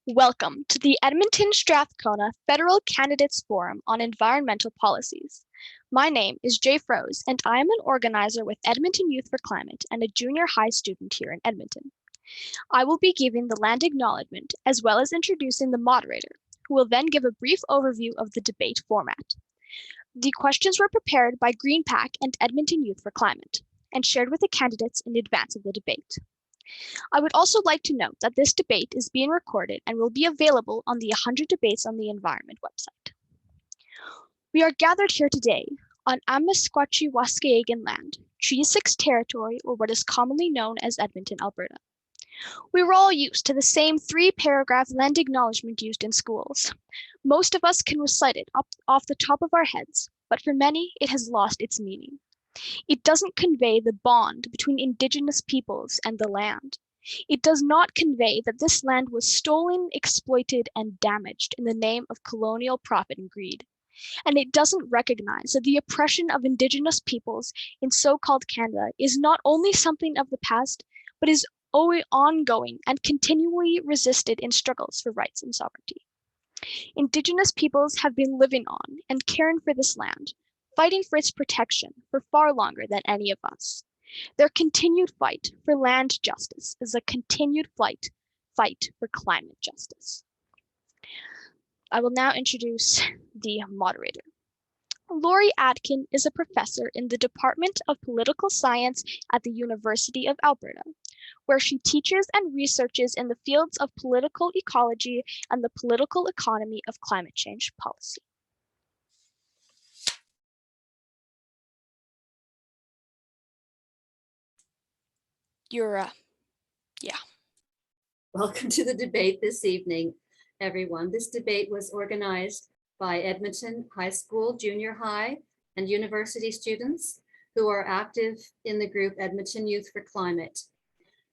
Welcome to the Edmonton Strathcona Federal Candidates Forum on Environmental Policies. My name is Jay Froese, and I am an organizer with Edmonton Youth for Climate and a junior high student here in Edmonton. I will be giving the land acknowledgement as well as introducing the moderator, who will then give a brief overview of the debate format. The questions were prepared by GreenPAC and Edmonton Youth for Climate and shared with the candidates in advance of the debate. I would also like to note that this debate is being recorded and will be available on the 100 Debates on the Environment website. We are gathered here today on Amiskwachi-Waskaegan land, Treaty 6 territory, or what is commonly known as Edmonton, Alberta. We were all used to the same 3-paragraph land acknowledgement used in schools. Most of us can recite it off the top of our heads, but for many, it has lost its meaning. It doesn't convey the bond between Indigenous peoples and the land. It does not convey that this land was stolen, exploited, and damaged in the name of colonial profit and greed. And it doesn't recognize that the oppression of Indigenous peoples in so-called Canada is not only something of the past, but is ongoing and continually resisted in struggles for rights and sovereignty. Indigenous peoples have been living on and caring for this land, fighting for its protection for far longer than any of us. Their continued fight for land justice is a continued fight for climate justice. I will now introduce the moderator. Laurie Atkin is a professor in the Department of Political Science at the University of Alberta, where she teaches and researches in the fields of political ecology and the political economy of climate change policy. Welcome to the debate this evening, everyone. This debate was organized by Edmonton High School, Junior High, and university students who are active in the group Edmonton Youth for Climate.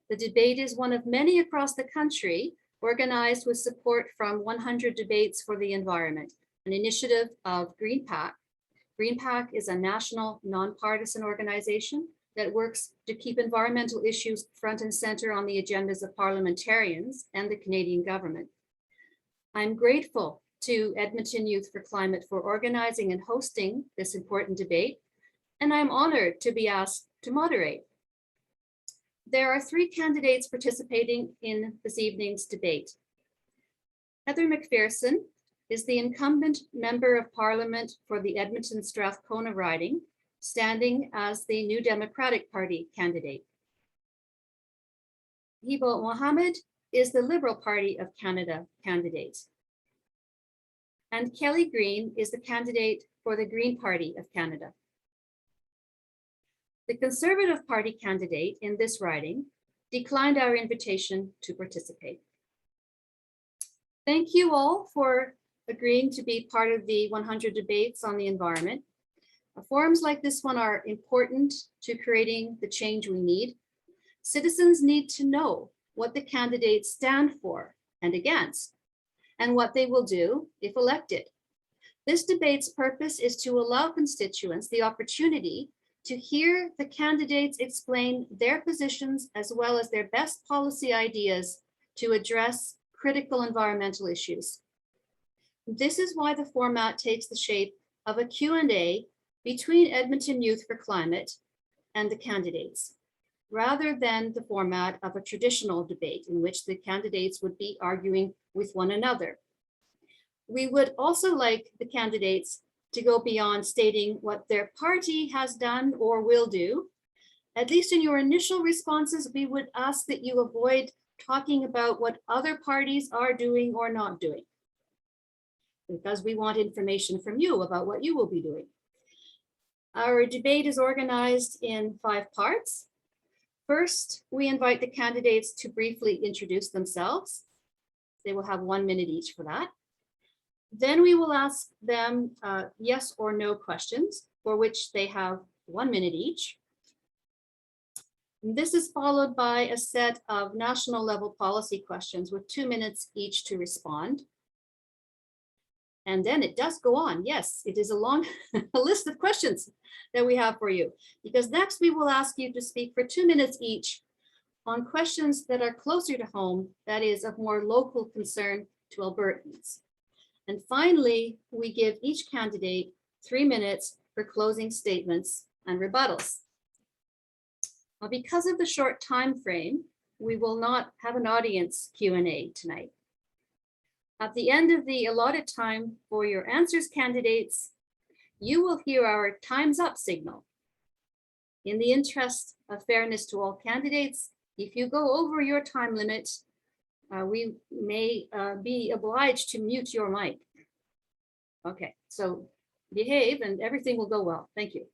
The debate is one of many across the country, organized with support from 100 Debates for the Environment, an initiative of GreenPAC. GreenPAC is a national nonpartisan organization that works to keep environmental issues front and center on the agendas of parliamentarians and the Canadian government. I'm grateful to Edmonton Youth for Climate for organizing and hosting this important debate, and I'm honored to be asked to moderate. There are 3 candidates participating in this evening's debate. Heather McPherson is the incumbent Member of Parliament for the Edmonton Strathcona riding, standing as the New Democratic Party candidate. Hiba Mohammed is the Liberal Party of Canada candidate. And Kelly Green is the candidate for the Green Party of Canada. The Conservative Party candidate in this riding declined our invitation to participate. Thank you all for agreeing to be part of the 100 Debates on the Environment. Forums like this one are important to creating the change we need. Citizens need to know what the candidates stand for and against, and what they will do if elected. This debate's purpose is to allow constituents the opportunity to hear the candidates explain their positions as well as their best policy ideas to address critical environmental issues. This is why the format takes the shape of a Q&A between Edmonton Youth for Climate and the candidates, rather than the format of a traditional debate in which the candidates would be arguing with one another. We would also like the candidates to go beyond stating what their party has done or will do. At least in your initial responses, we would ask that you avoid talking about what other parties are doing or not doing, because we want information from you about what you will be doing. Our debate is organized in 5 parts. First, we invite the candidates to briefly introduce themselves. They will have 1 minute each for that. Then we will ask them yes or no questions, for which they have 1 minute each. This is followed by a set of national level policy questions with 2 minutes each to respond. And then it does go on. Yes, it is a long a list of questions that we have for you, because next we will ask you to speak for 2 minutes each on questions that are closer to home, that is of more local concern to Albertans. And finally, we give each candidate 3 minutes for closing statements and rebuttals. Now, because of the short time frame, we will not have an audience Q&A tonight. At the end of the allotted time for your answers, candidates, you will hear our time's up signal. In the interest of fairness to all candidates, if you go over your time limit, we may be obliged to mute your mic. Okay, so behave and everything will go well. Thank you.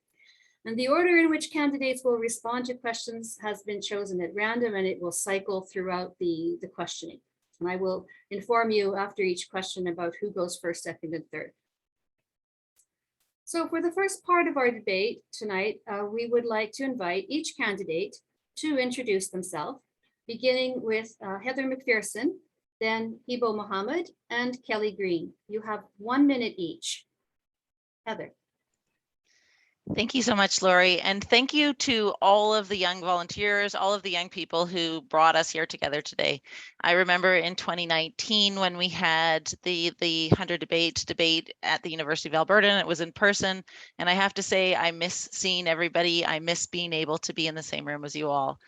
And the order in which candidates will respond to questions has been chosen at random, and it will cycle throughout the questioning. And I will inform you after each question about who goes first, second, and third. So for the first part of our debate tonight, we would like to invite each candidate to introduce themselves, beginning with Heather McPherson, then Hibo Mohammed, and Kelly Green. You have 1 minute each. Heather. Thank you so much, Lori. And thank you to all of the young volunteers, all of the young people who brought us here together today. I remember in 2019 when we had the 100 debate at the University of Alberta, and it was in person. And I have to say, I miss seeing everybody. I miss being able to be in the same room as you all.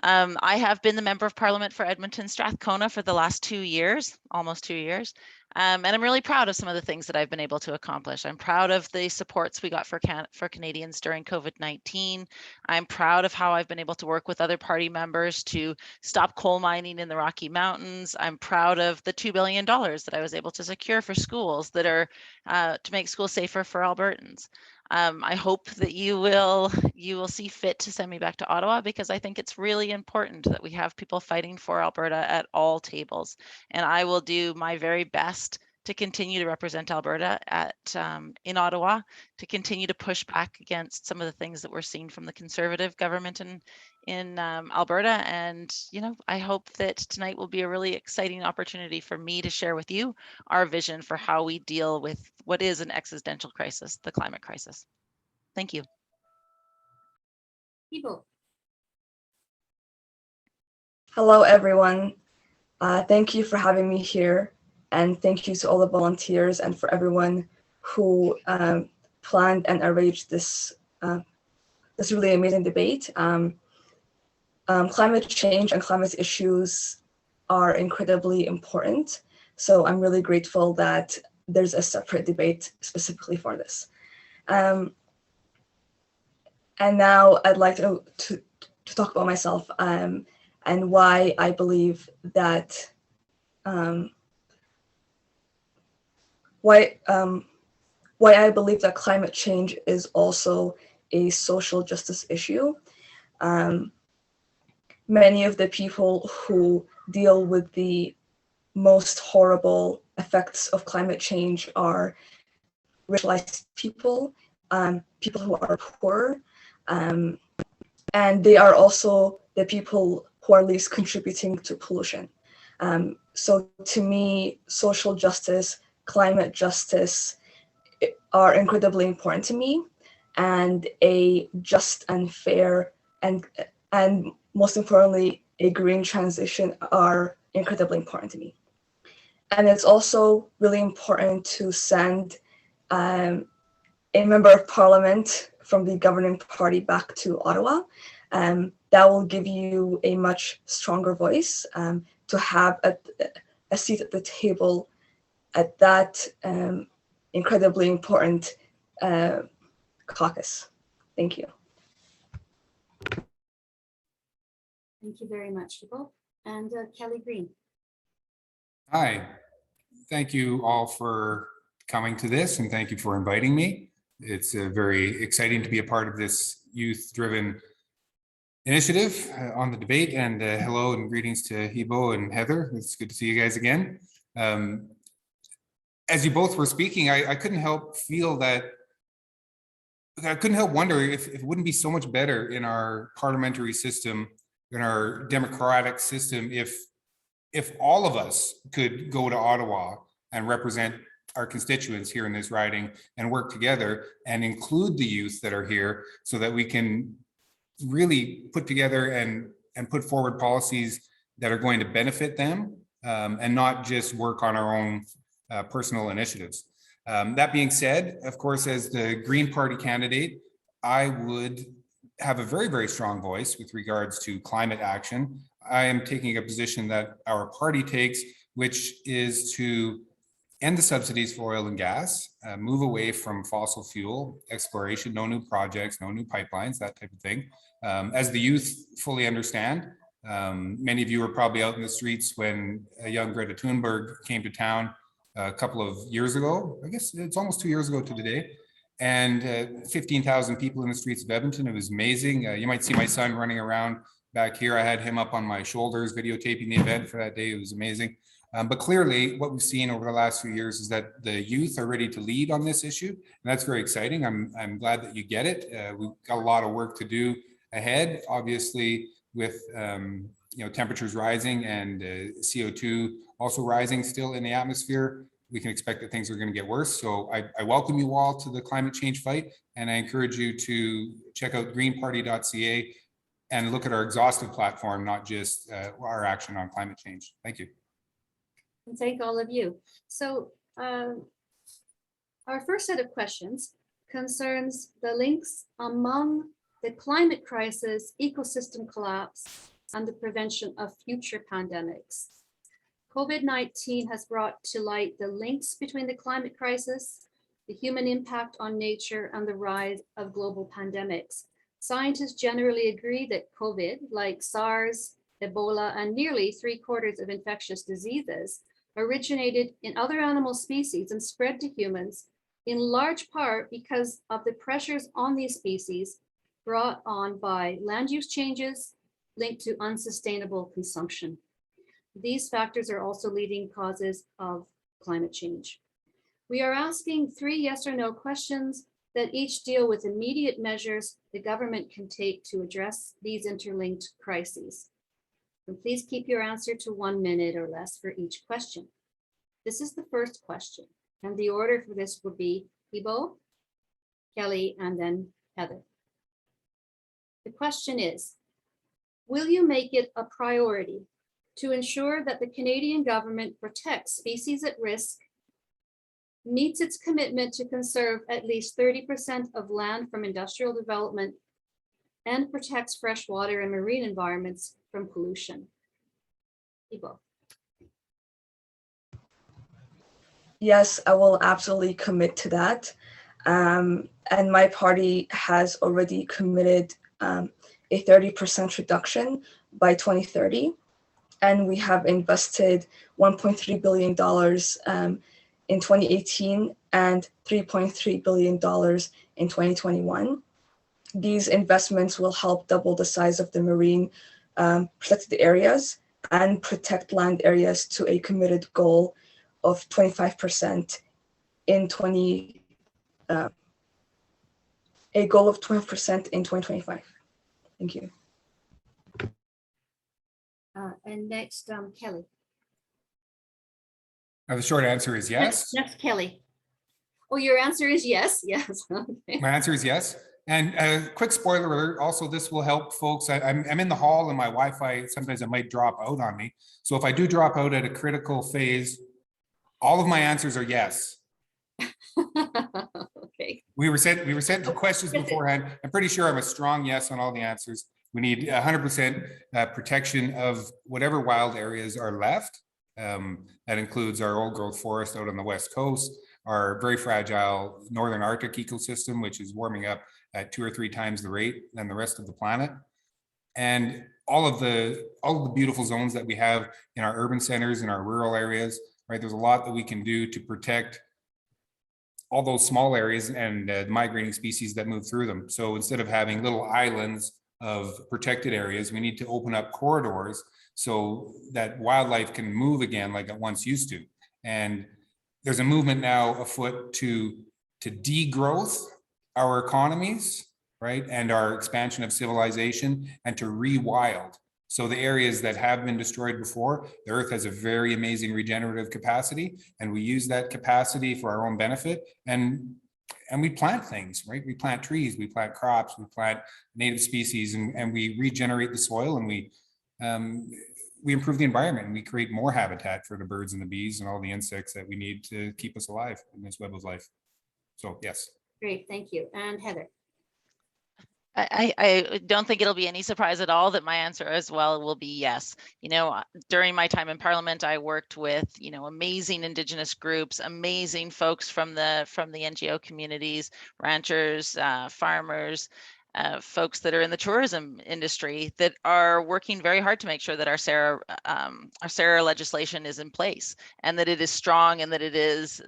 I have been the Member of Parliament for Edmonton Strathcona for the last 2 years, almost 2 years. And I'm really proud of some of the things that I've been able to accomplish. I'm proud of the supports we got for Canadians during COVID-19. I'm proud of how I've been able to work with other party members to stop coal mining in the Rocky Mountains. I'm proud of the $2 billion that I was able to secure for schools that are to make schools safer for Albertans. I hope that you will see fit to send me back to Ottawa, because I think it's really important that we have people fighting for Alberta at all tables. And I will do my very best to continue to represent Alberta in Ottawa, to continue to push back against some of the things that we're seeing from the Conservative government in Alberta. And, you know, I hope that tonight will be a really exciting opportunity for me to share with you our vision for how we deal with what is an existential crisis, the climate crisis. Thank you. Hibo. Hello, everyone. Thank you for having me here. And thank you to all the volunteers and for everyone who planned and arranged this really amazing debate. Climate change and climate issues are incredibly important. So I'm really grateful that there's a separate debate specifically for this. And now I'd like to talk about myself and why I believe that why I believe that climate change is also a social justice issue. Many of the people who deal with the most horrible effects of climate change are racialized people, people who are poor, and they are also the people who are least contributing to pollution. So to me, social justice, climate justice are incredibly important to me, and a just and fair and most importantly, a green transition are incredibly important to me. And it's also really important to send a member of parliament from the governing party back to Ottawa. That will give you a much stronger voice to have a seat at the table at that incredibly important caucus. Thank you. Thank you very much, Hibo. And Kelly Green. Hi, thank you all for coming to this, and thank you for inviting me. It's very exciting to be a part of this youth-driven initiative on the debate, and hello and greetings to Hibo and Heather. It's good to see you guys again. as you both were speaking, I couldn't help feel that, I couldn't help wonder if it wouldn't be so much better in our parliamentary system, in our democratic system, if all of us could go to Ottawa and represent our constituents here in this riding and work together and include the youth that are here so that we can really put together and put forward policies that are going to benefit them, and not just work on our own personal initiatives. That being said, of course, as the Green Party candidate, I would have a very, very strong voice with regards to climate action. I am taking a position that our party takes, which is to end the subsidies for oil and gas, move away from fossil fuel exploration, no new projects, no new pipelines, that type of thing. As the youth fully understand, many of you were probably out in the streets when a young Greta Thunberg came to town a couple of years ago. I guess it's almost 2 years ago to the day. And 15,000 people in the streets of Edmonton. It was amazing. You might see my son running around back here. I had him up on my shoulders videotaping the event for that day. It was amazing. But clearly what we've seen over the last few years is that the youth are ready to lead on this issue. And that's very exciting. I'm glad that you get it. We've got a lot of work to do ahead, obviously, with temperatures rising and CO2 also rising still in the atmosphere. We can expect that things are going to get worse. So I welcome you all to the climate change fight, and I encourage you to check out greenparty.ca and look at our exhaustive platform, not just our action on climate change. Thank you. And thank all of you. So our first set of questions concerns the links among the climate crisis, ecosystem collapse, and the prevention of future pandemics. COVID-19 has brought to light the links between the climate crisis, the human impact on nature, and the rise of global pandemics. Scientists generally agree that COVID, like SARS, Ebola, and nearly 3/4 of infectious diseases, originated in other animal species and spread to humans, in large part because of the pressures on these species brought on by land use changes linked to unsustainable consumption. These factors are also leading causes of climate change. We are asking 3 yes or no questions that each deal with immediate measures the government can take to address these interlinked crises. And please keep your answer to 1 minute or less for each question. This is the first question, and the order for this would be Ibo, Kelly, and then Heather. The question is, will you make it a priority to ensure that the Canadian government protects species at risk, meets its commitment to conserve at least 30% of land from industrial development, and protects freshwater and marine environments from pollution? Ibo. Yes, I will absolutely commit to that. And my party has already committed a 30% reduction by 2030. And we have invested $1.3 billion in 2018 and $3.3 billion in 2021. These investments will help double the size of the marine protected areas and protect land areas to a committed goal of 25% in 2025. Thank you. And next, Kelly. The short answer is yes. Next, Kelly. Oh, your answer is yes. Yes. Okay. My answer is yes. And a quick spoiler alert, also this will help folks. I'm in the hall and my Wi-Fi, sometimes it might drop out on me. So if I do drop out at a critical phase, all of my answers are yes. Okay. We were sent the questions beforehand. I'm pretty sure I'm a strong yes on all the answers. We need 100% protection of whatever wild areas are left. That includes our old growth forest out on the West Coast, our very fragile Northern Arctic ecosystem, which is warming up at 2 or 3 times the rate than the rest of the planet. And all of the beautiful zones that we have in our urban centers, in our rural areas, right? There's a lot that we can do to protect all those small areas and migrating species that move through them. So instead of having little islands of protected areas, we need to open up corridors so that wildlife can move again like it once used to. And there's a movement now afoot to degrowth our economies, right, and our expansion of civilization, and to rewild. So the areas that have been destroyed before, the earth has a very amazing regenerative capacity, and we use that capacity for our own benefit. And we plant things, right? We plant trees, we plant crops, we plant native species, and we regenerate the soil, and we improve the environment, and we create more habitat for the birds and the bees and all the insects that we need to keep us alive in this web of life. So yes. Great, thank you. And Heather. I don't think it'll be any surprise at all that my answer as well will be yes. You know, during my time in Parliament, I worked with, you know, amazing Indigenous groups, amazing folks from the NGO communities, ranchers, farmers, folks that are in the tourism industry that are working very hard to make sure that our SARA legislation is in place, and that it is strong, and that it is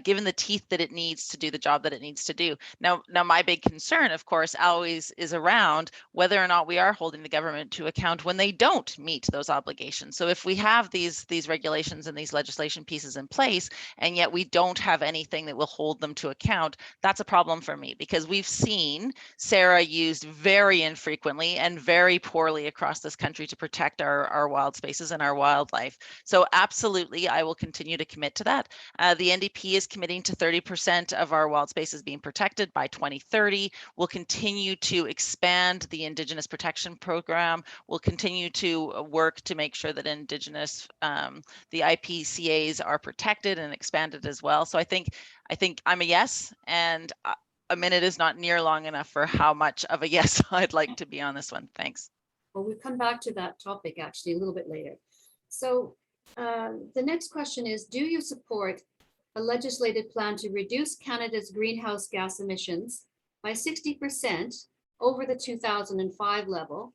given the teeth that it needs to do the job that it needs to do. Now my big concern, of course, always is around whether or not we are holding the government to account when they don't meet those obligations. So if we have these regulations and these legislation pieces in place, and yet we don't have anything that will hold them to account, that's a problem for me, because we've seen SARA used very infrequently and very poorly across this country to protect our wild spaces and our wildlife. So absolutely, I will continue to commit to that. The NDP is committing to 30% of our wild spaces being protected by 2030. We'll continue to expand the Indigenous Protection Program. We'll continue to work to make sure that Indigenous, the IPCAs are protected and expanded as well. So I think I'm a yes, and a minute is not near long enough for how much of a yes I'd like to be on this one. Thanks. Well, we'll come back to that topic actually a little bit later. So the next question is, do you support a legislated plan to reduce Canada's greenhouse gas emissions by 60% over the 2005 level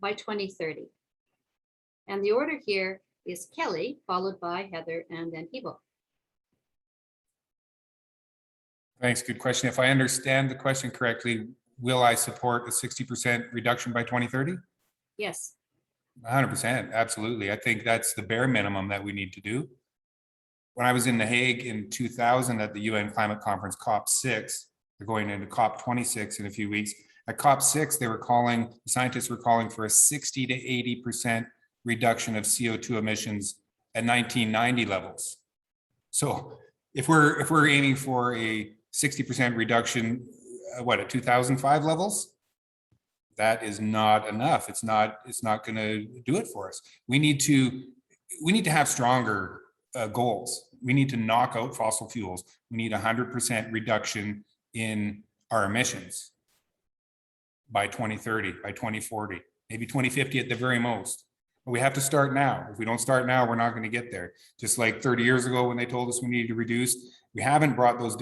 by 2030? And the order here is Kelly, followed by Heather, and then Hebo. Thanks, good question. If I understand the question correctly, will I support a 60% reduction by 2030? Yes. 100%, absolutely. I think that's the bare minimum that we need to do. When I was in The Hague in 2000 at the UN climate conference, COP6, they're going into COP26 in a few weeks. At COP6, the scientists were calling for a 60 to 80% reduction of CO2 emissions at 1990 levels. So if we're aiming for a 60% reduction, at 2005 levels, that is not enough. It's not going to do it for us. We need to have stronger goals. We need to knock out fossil fuels. We need 100% reduction in our emissions by 2030, by 2040, maybe 2050 at the very most. But we have to start now. If we don't start now, we're not going to get there. Just like 30 years ago when they told us we needed to reduce, we haven't brought those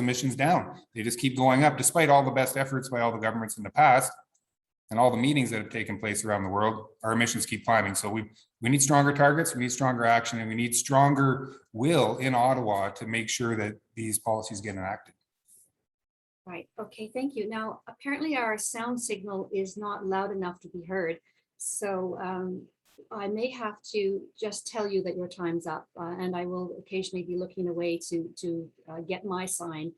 emissions down. They just keep going up, despite all the best efforts by all the governments in the past and all the meetings that have taken place around the world. Our emissions keep climbing. So we need stronger targets, we need stronger action, and we need stronger will in Ottawa to make sure that these policies get enacted. Right. Okay, thank you. Now, apparently our sound signal is not loud enough to be heard. So I may have to just tell you that your time's up, and I will occasionally be looking away to get my sign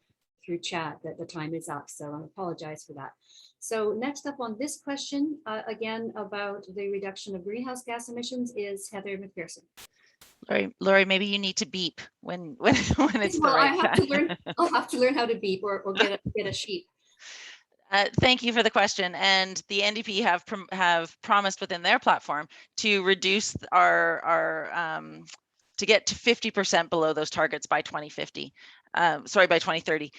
through chat that the time is up. So I apologize for that. So next up on this question, again, about the reduction of greenhouse gas emissions is Heather McPherson. Laurie, maybe you need to beep when it's the right time. I'll have to learn how to beep or get a sheet. Thank you for the question. And the NDP have promised within their platform to reduce to get to 50% below those targets by 2050. By 2030.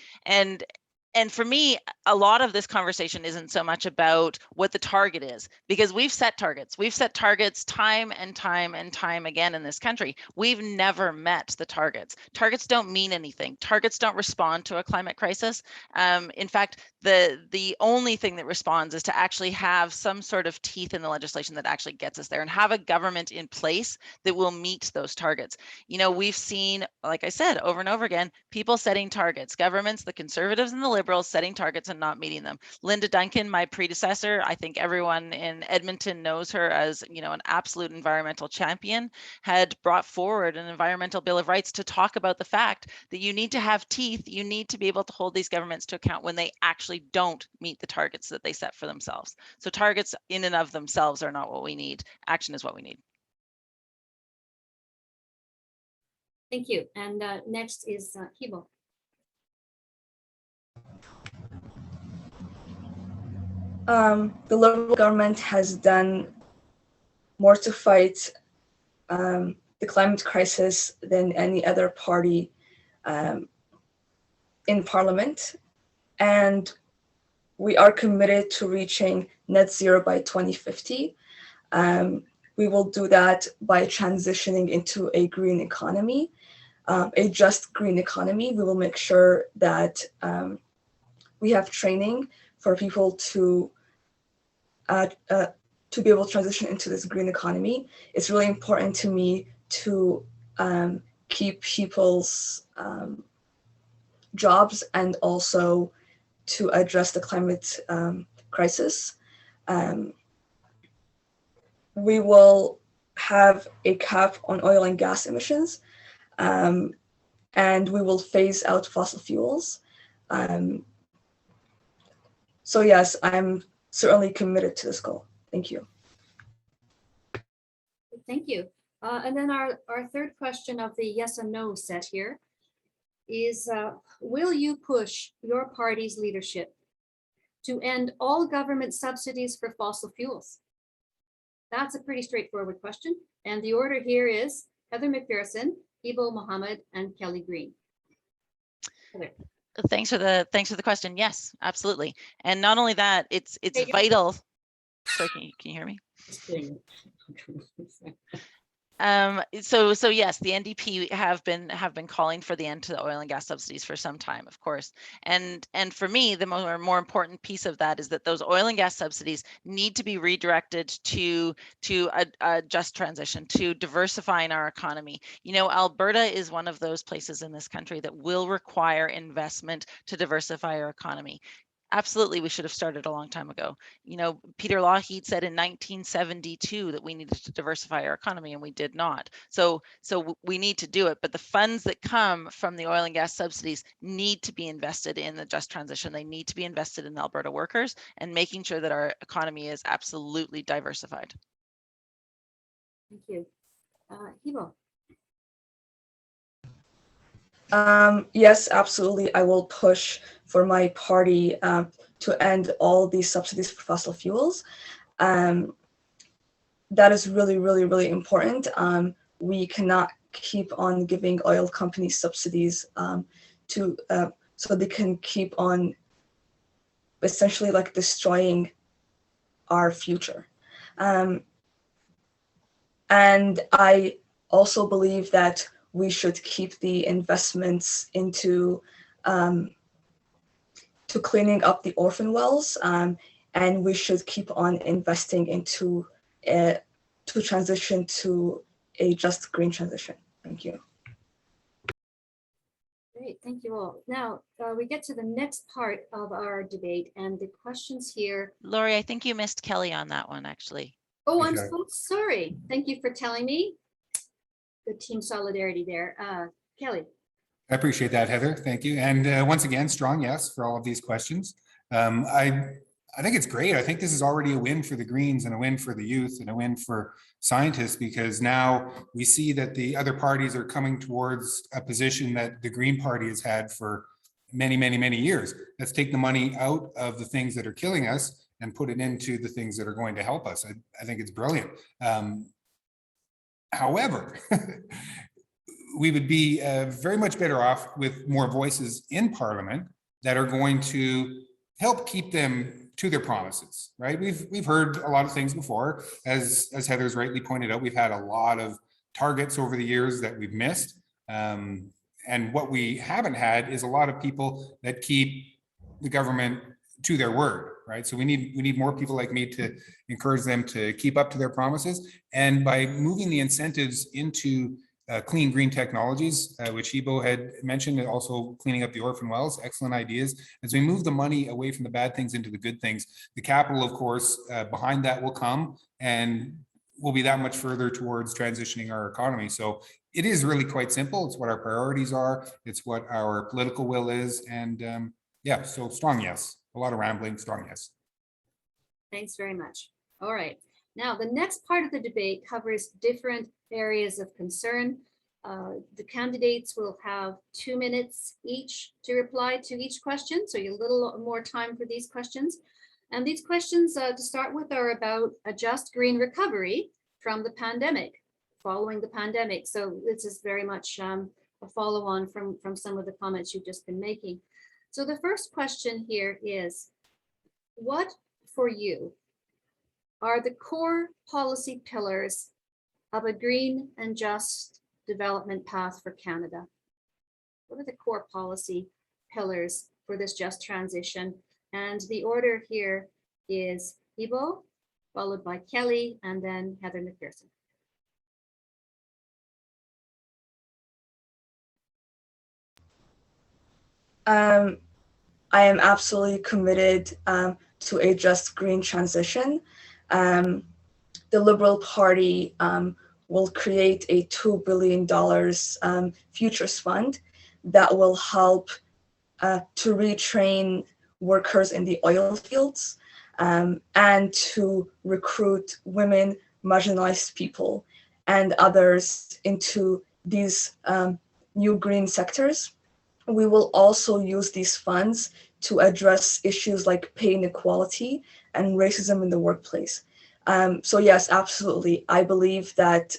And for me, a lot of this conversation isn't so much about what the target is, because we've set targets. We've set targets time and time and time again in this country. We've never met the targets. Targets don't mean anything. Targets don't respond to a climate crisis. In fact, the only thing that responds is to actually have some sort of teeth in the legislation that actually gets us there, and have a government in place that will meet those targets. You know, we've seen, like I said, over and over again, people setting targets, governments, the Conservatives and the Liberals, Liberals setting targets and not meeting them. Linda Duncan, my predecessor, I think everyone in Edmonton knows her as, you know, an absolute environmental champion, had brought forward an environmental bill of rights to talk about the fact that you need to have teeth, you need to be able to hold these governments to account when they actually don't meet the targets that they set for themselves. So targets in and of themselves are not what we need. Action is what we need. Thank you. And next is Hibo. The Liberal government has done more to fight the climate crisis than any other party in Parliament. And we are committed to reaching net zero by 2050. We will do that by transitioning into a green economy, a just green economy. We will make sure that we have training for people to be able to transition into this green economy. It's really important to me to keep people's jobs and also to address the climate crisis. We will have a cap on oil and gas emissions, and we will phase out fossil fuels. So yes, I'm certainly committed to this goal. Thank you. Thank you. And then our third question of the yes and no set here is, will you push your party's leadership to end all government subsidies for fossil fuels? That's a pretty straightforward question. And the order here is Heather McPherson, Hibo Mohammed, and Kelly Green. Heather. Thanks for the question. Yes, absolutely. And not only that, it's vital. Sorry, can you hear me? So yes, the NDP have been calling for the end to the oil and gas subsidies for some time, of course. And for me, the more important piece of that is that those oil and gas subsidies need to be redirected to a just transition, to diversifying our economy. You know, Alberta is one of those places in this country that will require investment to diversify our economy. Absolutely, we should have started a long time ago. You know, Peter Lougheed said in 1972 that we needed to diversify our economy, and we did not. So we need to do it. But the funds that come from the oil and gas subsidies need to be invested in the just transition. They need to be invested in Alberta workers and making sure that our economy is absolutely diversified. Thank you. Hibo. Yes, absolutely. I will push for my party to end all these subsidies for fossil fuels. That is really, really, really important. We cannot keep on giving oil companies subsidies so they can keep on essentially like destroying our future. And I also believe that we should keep the investments into to cleaning up the orphan wells, and we should keep on investing into to transition to a just green transition. Thank you. Great, thank you all. Now we get to the next part of our debate, and the questions here. Laurie, I think you missed Kelly on that one, actually. Oh, I'm so sorry. Thank you for telling me. Good team solidarity there. Kelly. I appreciate that, Heather. Thank you. And once again, strong yes for all of these questions. I think it's great. I think this is already a win for the Greens and a win for the youth and a win for scientists, because now we see that the other parties are coming towards a position that the Green Party has had for many, many, many years. Let's take the money out of the things that are killing us and put it into the things that are going to help us. I think it's brilliant. However, we would be very much better off with more voices in Parliament that are going to help keep them to their promises, right? We've heard a lot of things before. As Heather's rightly pointed out, we've had a lot of targets over the years that we've missed. And what we haven't had is a lot of people that keep the government to their word, right? So we need more people like me to encourage them to keep up to their promises. And by moving the incentives into clean green technologies, which Hebo had mentioned, and also cleaning up the orphan wells. Excellent ideas. As we move the money away from the bad things into the good things, the capital, of course, behind that will come, and we'll be that much further towards transitioning our economy. So it is really quite simple. It's what our priorities are. It's what our political will is. And yeah, so strong yes. A lot of rambling, strong yes. Thanks very much. All right. Now, the next part of the debate covers different areas of concern. The candidates will have 2 minutes each to reply to each question, so a little more time for these questions. And these questions to start with are about a just green recovery from the pandemic, following the pandemic. So this is very much a follow-on from some of the comments you've just been making. So the first question here is, what for you are the core policy pillars of a green and just development path for Canada? What are the core policy pillars for this just transition? And the order here is Hebo, followed by Kelly, and then Heather McPherson. I am absolutely committed to a just green transition. The Liberal Party will create a $2 billion futures fund that will help to retrain workers in the oil fields and to recruit women, marginalized people, and others into these new green sectors. We will also use these funds to address issues like pay inequality and racism in the workplace. So yes, absolutely. I believe that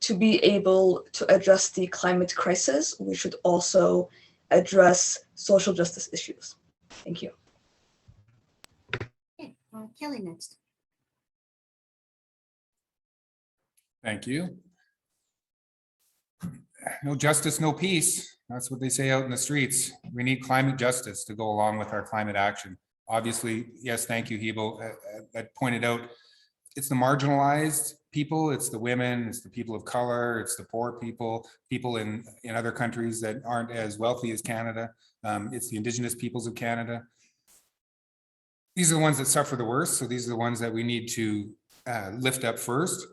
to be able to address the climate crisis, we should also address social justice issues. Thank you. Okay, Kelly next. Thank you. No justice, no peace. That's what they say out in the streets. We need climate justice to go along with our climate action. Obviously, yes, thank you, Hebo. That pointed out it's the marginalized people, it's the women, it's the people of color, it's the poor people, people in other countries that aren't as wealthy as Canada. It's the Indigenous peoples of Canada. These are the ones that suffer the worst. So these are the ones that we need to lift up first.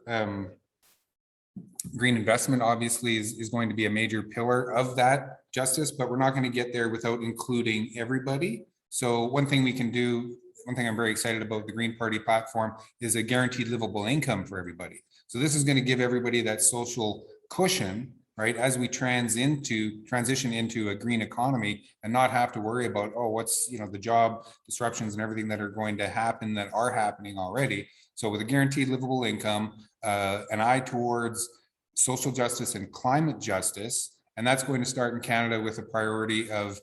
Green investment obviously is going to be a major pillar of that justice, but we're not going to get there without including everybody. So one thing we can do, one thing I'm very excited about the Green Party platform is a guaranteed livable income for everybody. So this is going to give everybody that social cushion, right, as we transition into a green economy and not have to worry about, oh, what's, the job disruptions and everything that are going to happen that are happening already. So with a guaranteed livable income, an eye towards social justice and climate justice, and that's going to start in Canada with a priority of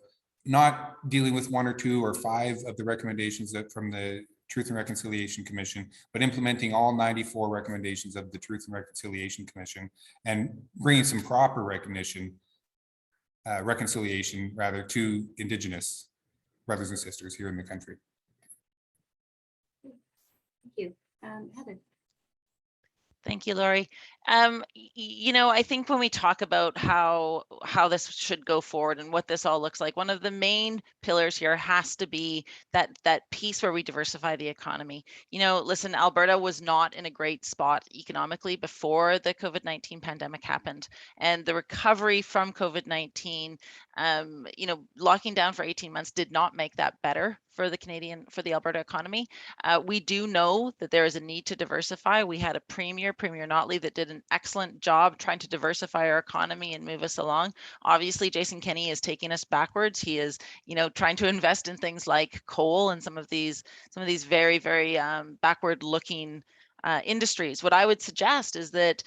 not dealing with 1 or 2 or 5 of the recommendations from the Truth and Reconciliation Commission, but implementing all 94 recommendations of the Truth and Reconciliation Commission and bringing some proper reconciliation to Indigenous brothers and sisters here in the country. Thank you. Heather. Thank you, Laurie. I think when we talk about how this should go forward and what this all looks like, one of the main pillars here has to be that piece where we diversify the economy. Listen, Alberta was not in a great spot economically before the COVID-19 pandemic happened, and the recovery from COVID-19, locking down for 18 months did not make that better for the Alberta economy. We do know that there is a need to diversify. We had a Premier Notley, that did an excellent job trying to diversify our economy and move us along. Obviously, Jason Kenney is taking us backwards. He is, trying to invest in things like coal and some of these very, very backward-looking industries. What I would suggest is that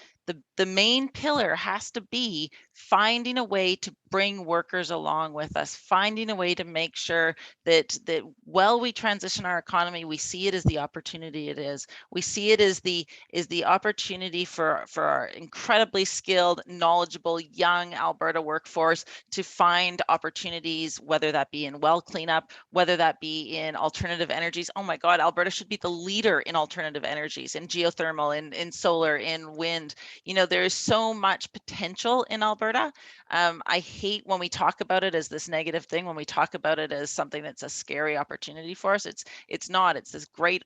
the main pillar has to be finding a way to bring workers along with us, finding a way to make sure that while we transition our economy, we see it as the opportunity it is. We see it as the opportunity for our incredibly skilled, knowledgeable, young Alberta workforce to find opportunities, whether that be in well cleanup, whether that be in alternative energies. Oh my God, Alberta should be the leader in alternative energies, in geothermal, in solar, in wind. You know, there is so much potential in Alberta. I hate when we talk about it as this negative thing, when we talk about it as something that's a scary opportunity for us. It's not. It's this great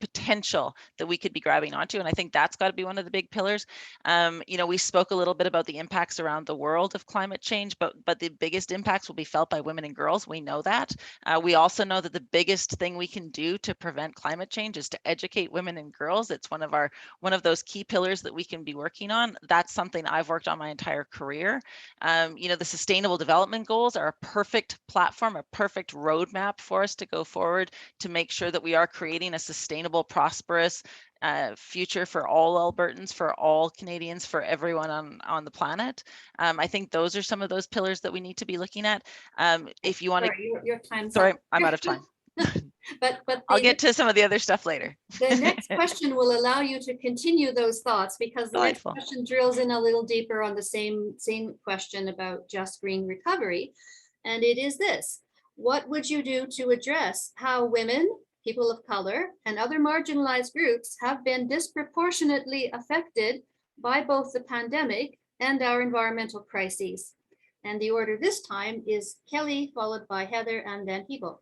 potential that we could be grabbing onto. And I think that's got to be one of the big pillars. You know, we spoke a little bit about the impacts around the world of climate change, but the biggest impacts will be felt by women and girls. We know that. We also know that the biggest thing we can do to prevent climate change is to educate women and girls. It's one of those key pillars that we can be working on. That's something I've worked on my entire career. You know, the Sustainable Development Goals are a perfect platform, a perfect roadmap for us to go forward to make sure that we are creating a sustainable, prosperous future for all Albertans, for all Canadians, for everyone on the planet. I think those are some of those pillars that we need to be looking at. If you want to, your time's sorry, up. I'm out of time. but I'll get to some of the other stuff later. The next question will allow you to continue those thoughts, because the Delightful. next question drills in a little deeper on the same question about just green recovery. And it is this: what would you do to address how women, people of color, and other marginalized groups have been disproportionately affected by both the pandemic and our environmental crises? And the order this time is Kelly, followed by Heather, and then Hebo.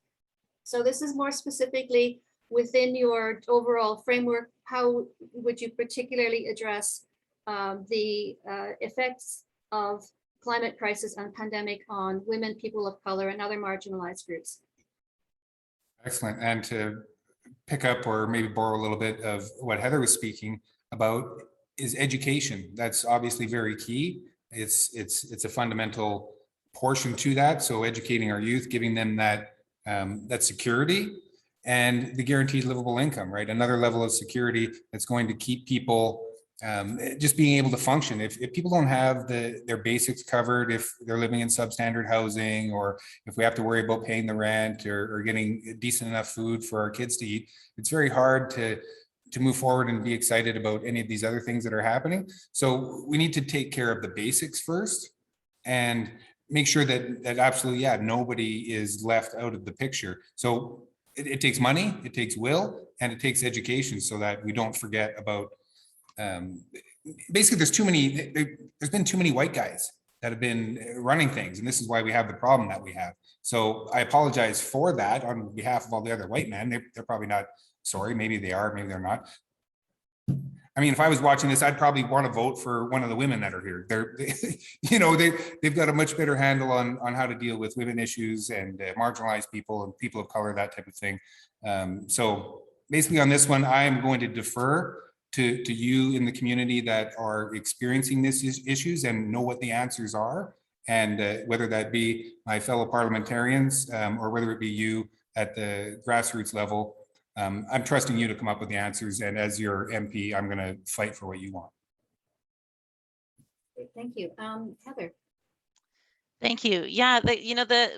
So this is more specifically within your overall framework. How would you particularly address the effects of climate crisis and pandemic on women, people of color, and other marginalized groups? Excellent. And to pick up or maybe borrow a little bit of what Heather was speaking about is education. That's obviously very key. It's a fundamental portion to that. So educating our youth, giving them that security and the guaranteed livable income, right? Another level of security that's going to keep people just being able to function. If people don't have their basics covered, if they're living in substandard housing, or if we have to worry about paying the rent or getting decent enough food for our kids to eat, it's very hard to move forward and be excited about any of these other things that are happening. So we need to take care of the basics first and make sure that absolutely, yeah, nobody is left out of the picture. So it takes money, it takes will, and it takes education so that we don't forget about basically there's been too many white guys that have been running things, and this is why we have the problem that we have. So I apologize for that on behalf of all the other white men. They're probably not sorry, maybe they are, maybe they're not. I mean, if I was watching this, I'd probably want to vote for one of the women that are here. They've got a much better handle on how to deal with women issues and marginalized people and people of color, that type of thing. So basically on this one, I am going to defer to you in the community that are experiencing these issues and know what the answers are. And whether that be my fellow parliamentarians or whether it be you at the grassroots level, I'm trusting you to come up with the answers. And as your MP, I'm going to fight for what you want. Great, thank you. Heather. Thank you. Yeah,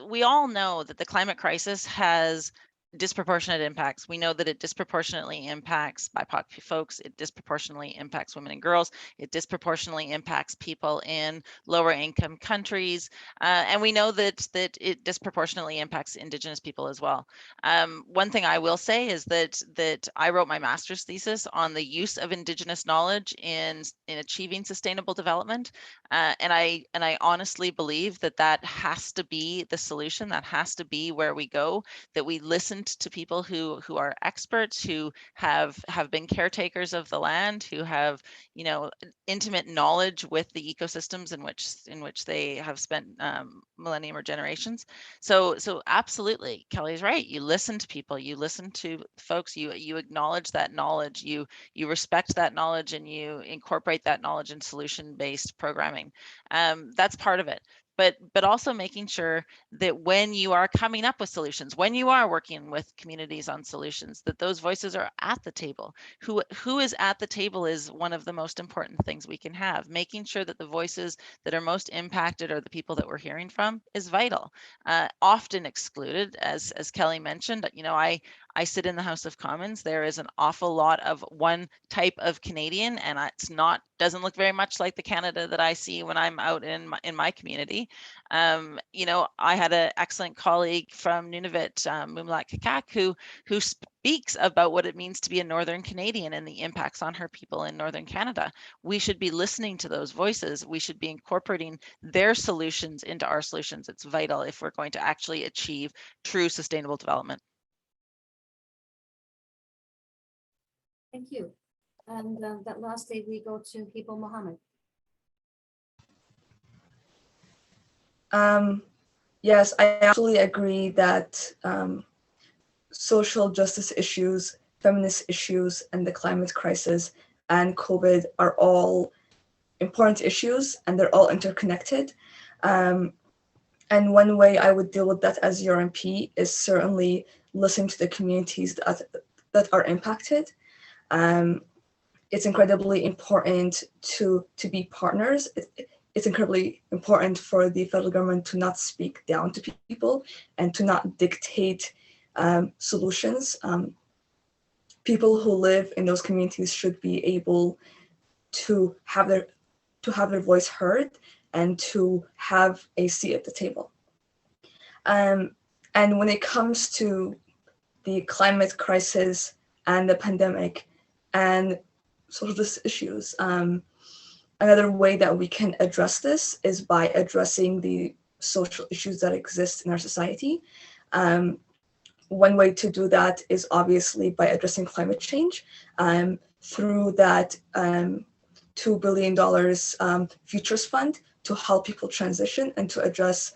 we all know that the climate crisis has disproportionate impacts. We know that it disproportionately impacts BIPOC folks. It disproportionately impacts women and girls. It disproportionately impacts people in lower income countries. And we know that it disproportionately impacts Indigenous people as well. One thing I will say is that I wrote my master's thesis on the use of Indigenous knowledge in achieving sustainable development. And I honestly believe that has to be the solution. That has to be where we go, that we listen to people who are experts, who have been caretakers of the land, who have intimate knowledge with the ecosystems in which they have spent millennium or generations. So absolutely, Kelly's right. You listen to people, you listen to folks, you acknowledge that knowledge, you respect that knowledge, and you incorporate that knowledge in solution-based programming. That's part of it. but also making sure that when you are coming up with solutions, when you are working with communities on solutions, that those voices are at the table. Who is at the table is one of the most important things we can have. Making sure that the voices that are most impacted or the people that we're hearing from is vital. Often excluded, as Kelly mentioned. You know, I sit in the House of Commons. There is an awful lot of one type of Canadian, and doesn't look very much like the Canada that I see when I'm out in my community. You know, I had an excellent colleague from Nunavut, Mumlat Kakak, who speaks about what it means to be a Northern Canadian and the impacts on her people in Northern Canada. We should be listening to those voices. We should be incorporating their solutions into our solutions. It's vital if we're going to actually achieve true sustainable development. Thank you. And that last day we go to Hibo Mohammed. Yes, I absolutely agree that social justice issues, feminist issues, and the climate crisis and COVID are all important issues, and they're all interconnected. And one way I would deal with that as your MP is certainly listening to the communities that are impacted. It's incredibly important to be partners. It's incredibly important for the federal government to not speak down to people and to not dictate solutions. People who live in those communities should be able to have their voice heard and to have a seat at the table. And when it comes to the climate crisis and the pandemic and social justice issues, another way that we can address this is by addressing the social issues that exist in our society. One way to do that is obviously by addressing climate change through that $2 billion Futures Fund to help people transition and to address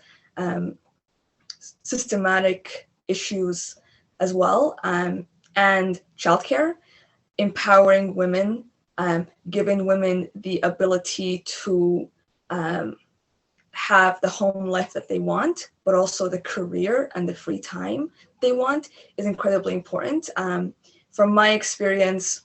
systematic issues as well, and childcare, empowering women, giving women the ability to have the home life that they want, but also the career and the free time they want is incredibly important. From my experience,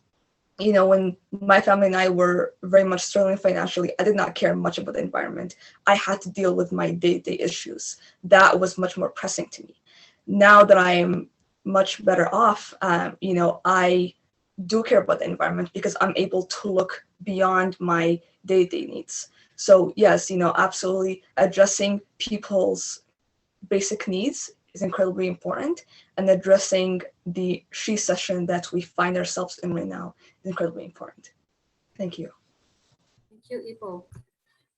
you know, when my family and I were very much struggling financially, I did not care much about the environment. I had to deal with my day-to-day issues. That was much more pressing to me. Now that I am much better off, you know, I do care about the environment because I'm able to look beyond my day-to-day needs. So yes, you know, absolutely addressing people's basic needs is incredibly important, and addressing the recession that we find ourselves in right now is incredibly important. Thank you. Thank you, Ibo.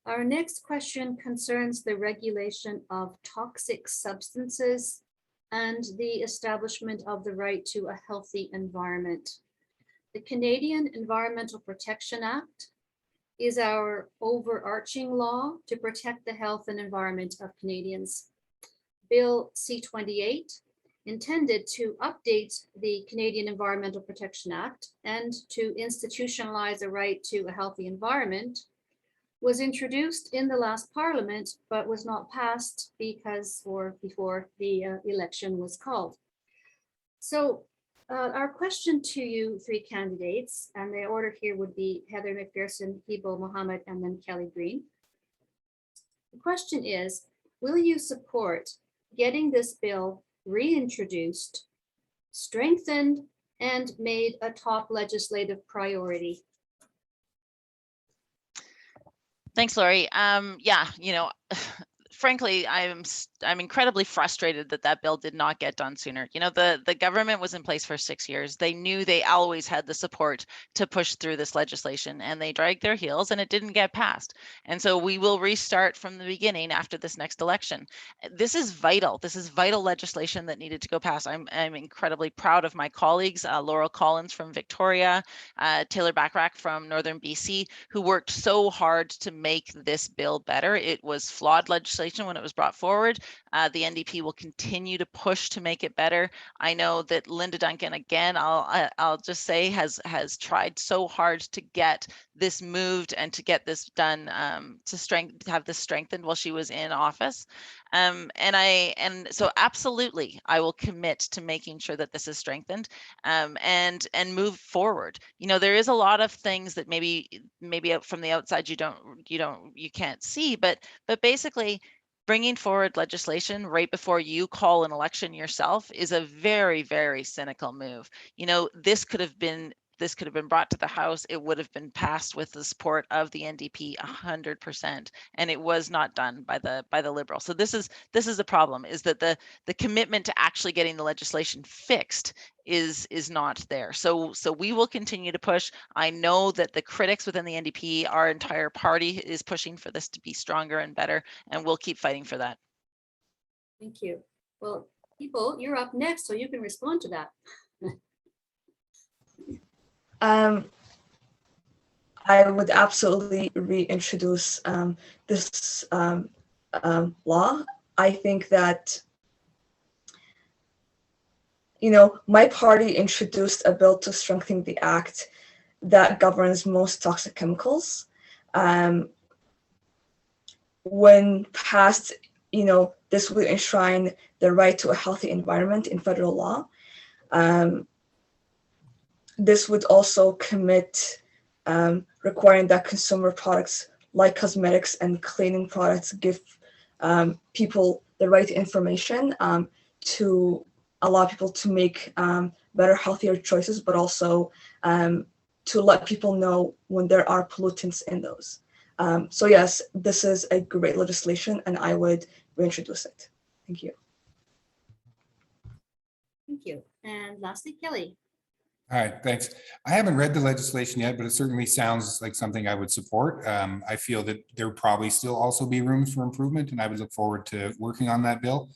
Our next question concerns the regulation of toxic substances and the establishment of the right to a healthy environment. The Canadian Environmental Protection Act is our overarching law to protect the health and environment of Canadians. Bill C-28, intended to update the Canadian Environmental Protection Act and to institutionalize a right to a healthy environment, was introduced in the last Parliament, but was not passed before the election was called. So our question to you three candidates, and the order here would be Heather McPherson, Hibo Mohammed, and then Kelly Green. The question is, will you support getting this bill reintroduced, strengthened, and made a top legislative priority? Thanks, Lori. Yeah, you know, frankly, I'm incredibly frustrated that bill did not get done sooner. You know, the government was in place for 6 years. They knew they always had the support to push through this legislation, and they dragged their heels and it didn't get passed. And so we will restart from the beginning after this next election. This is vital. This is vital legislation that needed to go past. I'm incredibly proud of my colleagues, Laurel Collins from Victoria, Taylor Backrack from Northern BC, who worked so hard to make this bill better. It was flawed legislation. legislation when it was brought forward. The NDP will continue to push to make it better. I know that Linda Duncan, again, I'll just say, has tried so hard to get this moved and to get this done, to have this strengthened while she was in office. And so absolutely, I will commit to making sure that this is strengthened, and move forward. You know, there is a lot of things that maybe out from the outside you can't see, but basically bringing forward legislation right before you call an election yourself is a very, very cynical move. You know, this could have been brought to the House. It would have been passed with the support of the NDP 100%, and it was not done by the Liberals. So this is the problem, is that the commitment to actually getting the legislation fixed is not there. So we will continue to push. I know that the critics within the NDP, our entire party, is pushing for this to be stronger and better, and we'll keep fighting for that. Thank you. Well, people, you're up next, so you can respond to that. I would absolutely reintroduce this law. I think that, you know, my party introduced a bill to strengthen the act that governs most toxic chemicals. When passed, you know, this would enshrine the right to a healthy environment in federal law. This would also commit requiring that consumer products like cosmetics and cleaning products give people the right information to allow people to make better, healthier choices, but also to let people know when there are pollutants in those. So yes, this is a great legislation, and I would reintroduce it. Thank you. Thank you. And lastly, Kelly. All right, thanks. I haven't read the legislation yet, but it certainly sounds like something I would support. I feel that there would probably still also be room for improvement, and I would look forward to working on that bill.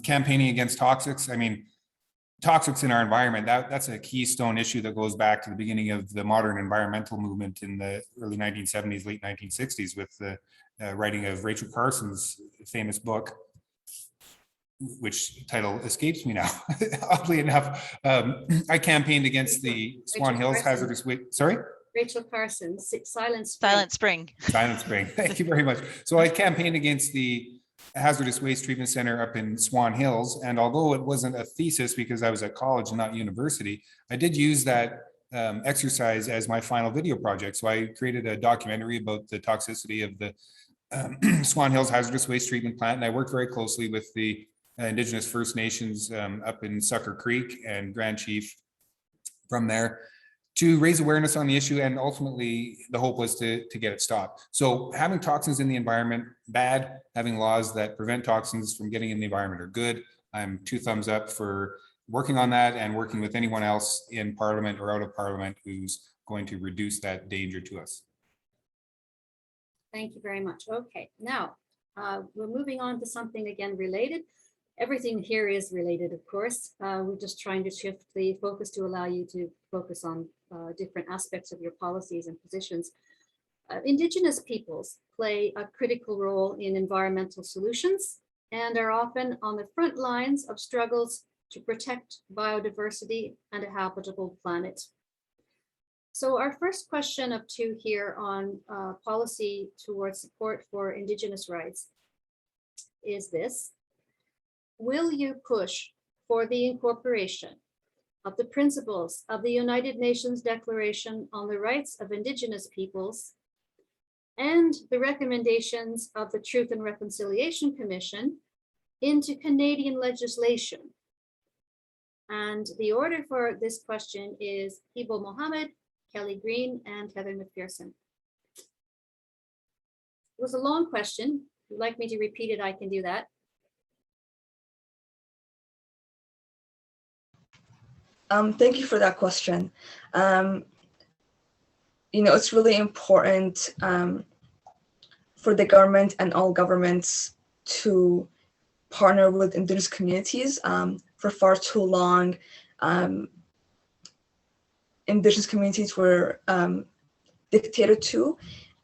Campaigning against toxics. I mean, toxics in our environment, that's a keystone issue that goes back to the beginning of the modern environmental movement in the early 1970s, late 1960s, with the writing of Rachel Carson's famous book, which title escapes me now. Oddly enough, I campaigned against the Swan Hills hazardous waste. Sorry? Rachel Carson, Silent Spring. Silent Spring. Silent Spring. Thank you very much. So I campaigned against the hazardous waste treatment center up in Swan Hills. And although it wasn't a thesis because I was at college and not university, I did use that exercise as my final video project. So I created a documentary about the toxicity of the Swan Hills hazardous waste treatment plant. And I worked very closely with the Indigenous First Nations up in Sucker Creek and Grand Chief from there to raise awareness on the issue. And ultimately the hope was to get it stopped. So having toxins in the environment, bad. Having laws that prevent toxins from getting in the environment are good. I'm 2 thumbs up for working on that and working with anyone else in Parliament or out of Parliament who's going to reduce that danger to us. Thank you very much. Okay, now we're moving on to something again related. Everything here is related, of course. We're just trying to shift the focus to allow you to focus on different aspects of your policies and positions. Indigenous peoples play a critical role in environmental solutions and are often on the front lines of struggles to protect biodiversity and a habitable planet. So our first question of 2 here on policy towards support for Indigenous rights is this. Will you push for the incorporation of the principles of the United Nations Declaration on the Rights of Indigenous Peoples and the recommendations of the Truth and Reconciliation Commission into Canadian legislation? And the order for this question is Hibo Mohammed, Kelly Green, and Heather McPherson. It was a long question. If you'd like me to repeat it, I can do that. Thank you for that question. You know, it's really important for the government and all governments to partner with Indigenous communities. For far too long, Indigenous communities were dictated to,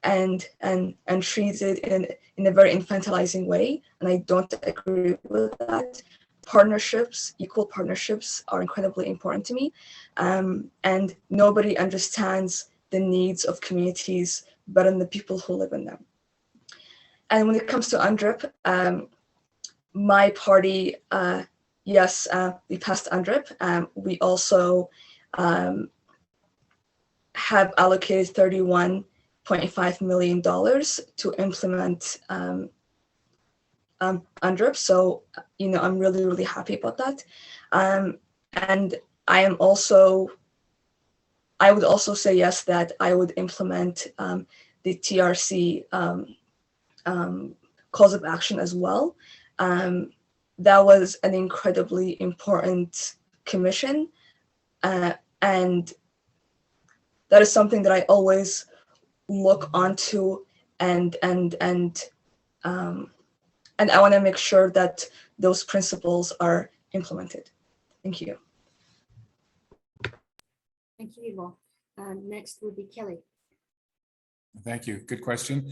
and treated in a very infantilizing way, and I don't agree with that. Partnerships, equal partnerships, are incredibly important to me, and nobody understands the needs of communities better than the people who live in them. And when it comes to UNDRIP, my party, yes, we passed UNDRIP. We also have allocated $31.5 million to implement UNDRIP. So, I'm really, really happy about that. And I would also say yes, that I would implement the TRC cause of action as well. That was an incredibly important commission, and that is something that I always look onto, and I want to make sure that those principles are implemented. Thank you. Thank you, Yvonne. Next would be Kelly. Thank you. Good question.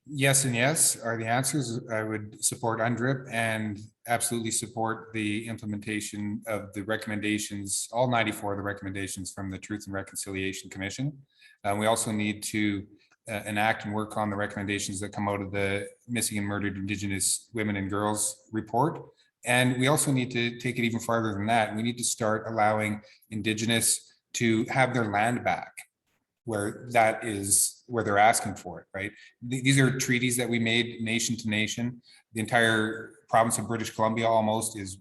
Yes and yes are the answers. I would support UNDRIP and absolutely support the implementation of the recommendations, all 94 of the recommendations from the Truth and Reconciliation Commission. We also need to enact and work on the recommendations that come out of the Missing and Murdered Indigenous Women and Girls report. And we also need to take it even farther than that. We need to start allowing Indigenous to have their land back, where that is where they're asking for it, right? These are treaties that we made nation to nation. The entire province of British Columbia almost is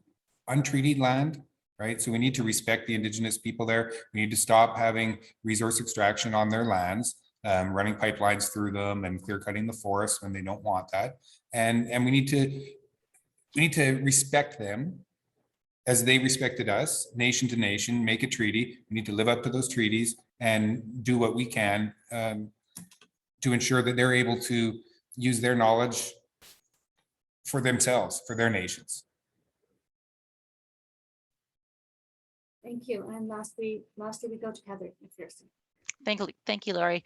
untreated land, right? So we need to respect the Indigenous people there. We need to stop having resource extraction on their lands, running pipelines through them and clear cutting the forest when they don't want that. And we need to respect them as they respected us, nation to nation, make a treaty. We need to live up to those treaties and do what we can to ensure that they're able to use their knowledge for themselves, for their nations. Thank you. And lastly, we go to Heather McPherson. Thank you, Laurie.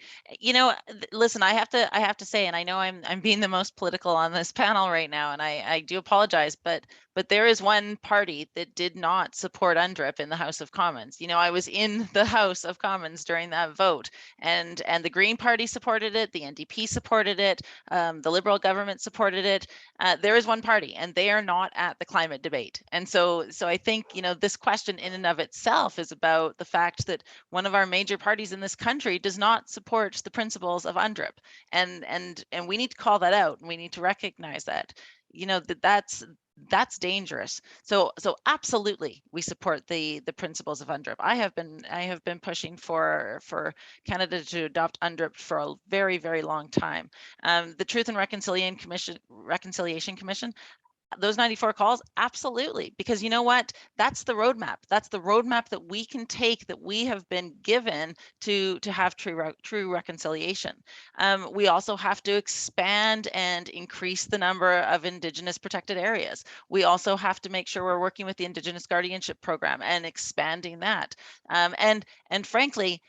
Listen, I have to say, and I know I'm being the most political on this panel right now, and I do apologize, but there is one party that did not support UNDRIP in the House of Commons. I was in the House of Commons during that vote, and the Green Party supported it, the NDP supported it, the Liberal government supported it. There is one party, and they are not at the climate debate. And so I think this question in and of itself is about the fact that one of our major parties in this country does not support the principles of UNDRIP, and we need to call that out, and we need to recognize that that's dangerous. So absolutely we support the principles of UNDRIP. I have been pushing for Canada to adopt UNDRIP for a very, very long time. The Truth and Reconciliation Commission, those 94 calls, absolutely, because you know what, that's the roadmap. That's the roadmap that we can take, that we have been given to have true reconciliation. We also have to expand and increase the number of Indigenous protected areas. We also have to make sure we're working with the Indigenous Guardianship Program and expanding that. And frankly,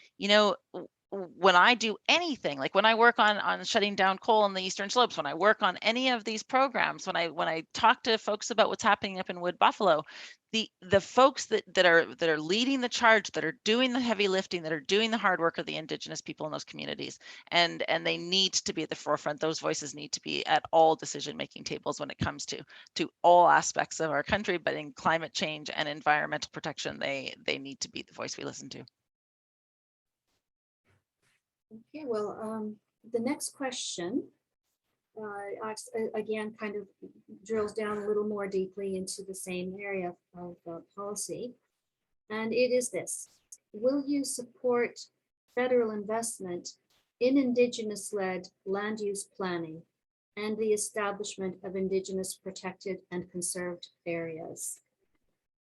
when I do anything, like when I work on shutting down coal on the Eastern Slopes, when I work on any of these programs, when I talk to folks about what's happening up in Wood Buffalo, the folks that are leading the charge, that are doing the heavy lifting, that are doing the hard work, are the Indigenous people in those communities, and they need to be at the forefront. Those voices need to be at all decision-making tables when it comes to all aspects of our country, but in climate change and environmental protection, they need to be the voice we listen to. Okay, well, the next question again kind of drills down a little more deeply into the same area of policy, and it is this: will you support federal investment in Indigenous-led land use planning and the establishment of Indigenous protected and conserved areas?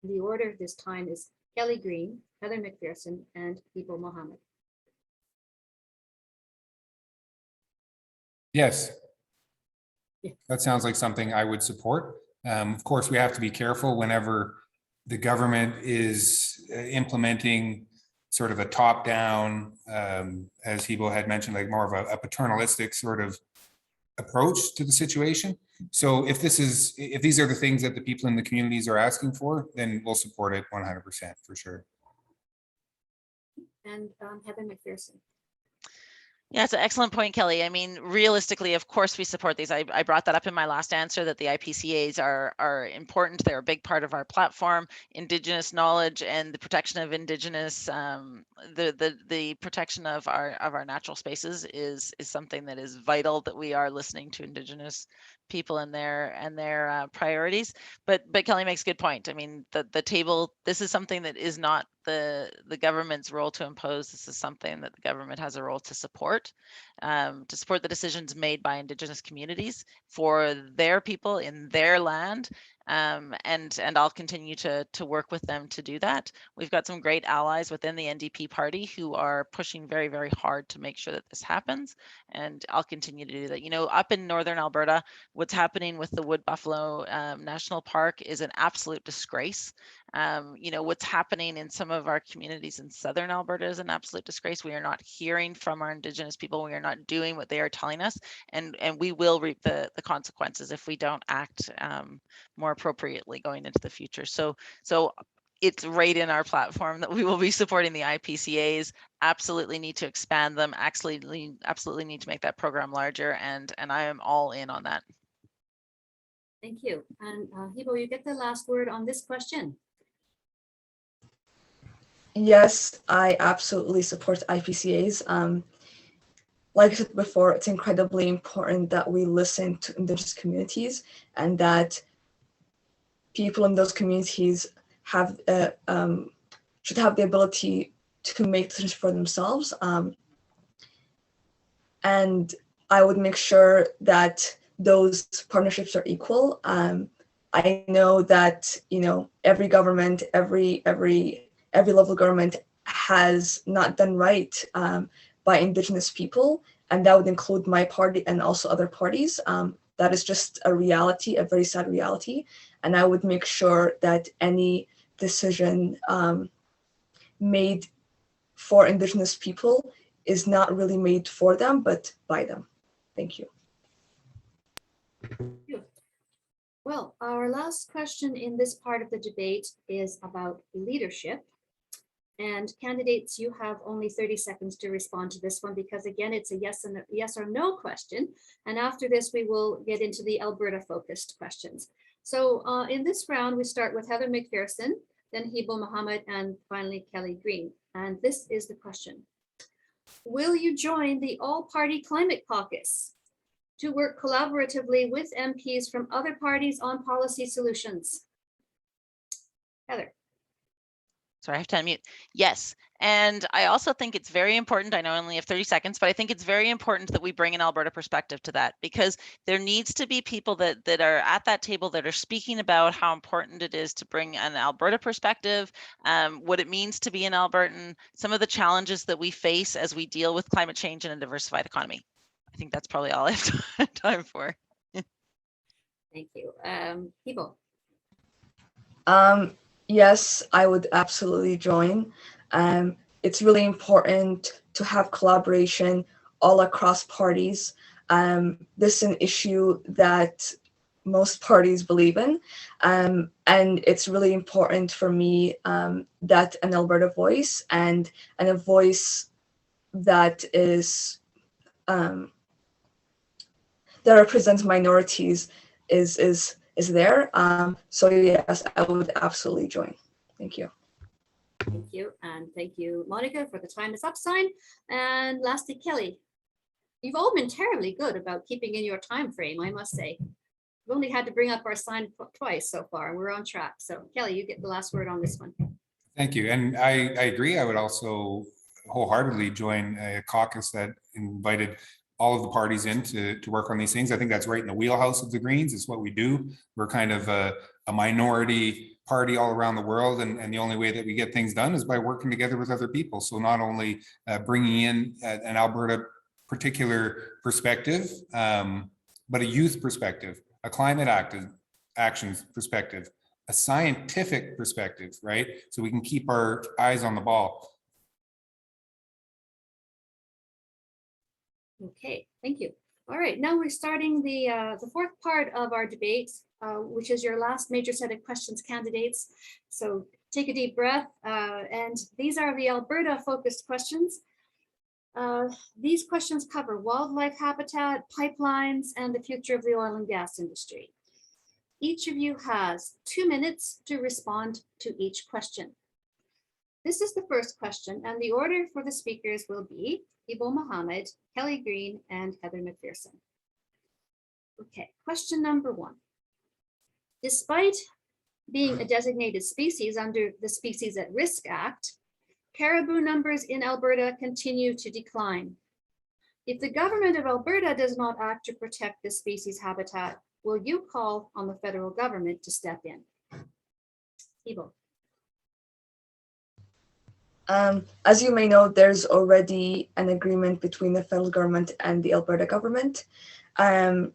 The order this time is Kelly Green, Heather McPherson, and Ibo Mohammed. Yes. Yeah. That sounds like something I would support. Of course, we have to be careful whenever the government is implementing sort of a top-down, as Hebo had mentioned, like more of a paternalistic sort of approach to the situation. So if these are the things that the people in the communities are asking for, then we'll support it 100% for sure. And Heather McPherson. Yeah, it's an excellent point, Kelly. I mean, realistically, of course, we support these. I brought that up in my last answer, that the IPCAs are important. They're a big part of our platform. Indigenous knowledge and the protection of Indigenous, the protection of our natural spaces is something that is vital, that we are listening to Indigenous people and their priorities. But Kelly makes a good point. I mean, the table, this is something that is not the government's role to impose. This is something that the government has a role to support the decisions made by Indigenous communities for their people in their land. And I'll continue to work with them to do that. We've got some great allies within the NDP party who are pushing very, very hard to make sure that this happens. And I'll continue to do that. You know, up in Northern Alberta, what's happening with the Wood Buffalo National Park is an absolute disgrace. You know, what's happening in some of our communities in Southern Alberta is an absolute disgrace. We are not hearing from our Indigenous people. We are not doing what they are telling us, and we will reap the consequences if we don't act more appropriately going into the future. So it's right in our platform that we will be supporting the IPCAs. Absolutely need to expand them. Absolutely need to make that program larger, and I am all in on that. Thank you. And Hebo, you get the last word on this question. Yes, I absolutely support IPCAs. Like I said before, it's incredibly important that we listen to Indigenous communities and that people in those communities have should have the ability to make decisions for themselves. And I would make sure that those partnerships are equal. I know that, you know, every government, every level of government has not done right by Indigenous people, and that would include my party and also other parties. That is just a reality, a very sad reality. And I would make sure that any decision made for Indigenous people is not really made for them, but by them. Thank you. Well, our last question in this part of the debate is about leadership. And candidates, you have only 30 seconds to respond to this one, because again, it's a yes or no question. And after this, we will get into the Alberta focused questions. So in this round, we start with Heather McPherson, then Hebo Mohammed, and finally Kelly Green. And this is the question. Will you join the All-Party Climate Caucus to work collaboratively with MPs from other parties on policy solutions? Heather. Sorry, I have to unmute. Yes. And I also think it's very important, I know I only have 30 seconds, but I think it's very important that we bring an Alberta perspective to that, because there needs to be people that are at that table that are speaking about how important it is to bring an Alberta perspective, what it means to be an Albertan, some of the challenges that we face as we deal with climate change and a diversified economy. I think that's probably all I have time for. Thank you. Hebo. Yes, I would absolutely join. It's really important to have collaboration all across parties. This is an issue that most parties believe in. And it's really important for me that an Alberta voice and a voice that is that represents minorities is there. So yes, I would absolutely join. Thank you. Thank you. And thank you, Monica, for the time is up sign. And lastly, Kelly, you've all been terribly good about keeping in your time frame, I must say. We've only had to bring up our sign twice so far, and we're on track. So Kelly, you get the last word on this one. Thank you. And I agree. I would also wholeheartedly join a caucus that invited all of the parties in to work on these things. I think that's right in the wheelhouse of the Greens. It's what we do. We're kind of a minority party all around the world, and the only way that we get things done is by working together with other people. So not only bringing in an Alberta particular perspective, but a youth perspective, a climate action perspective, a scientific perspective, right? So we can keep our eyes on the ball. Okay, thank you. All right, now we're starting the fourth part of our debate, which is your last major set of questions, candidates. So take a deep breath, and these are the Alberta-focused questions. These questions cover wildlife habitat, pipelines, and the future of the oil and gas industry. Each of you has 2 minutes to respond to each question. This is the first question, and the order for the speakers will be Ibo Mohammed, Kelly Green, and Heather McPherson. Okay, question number 1. Despite being a designated species under the Species at Risk Act, caribou numbers in Alberta continue to decline. If the government of Alberta does not act to protect this species habitat, will you call on the federal government to step in? Ibo. As you may know, there's already an agreement between the federal government and the Alberta government. The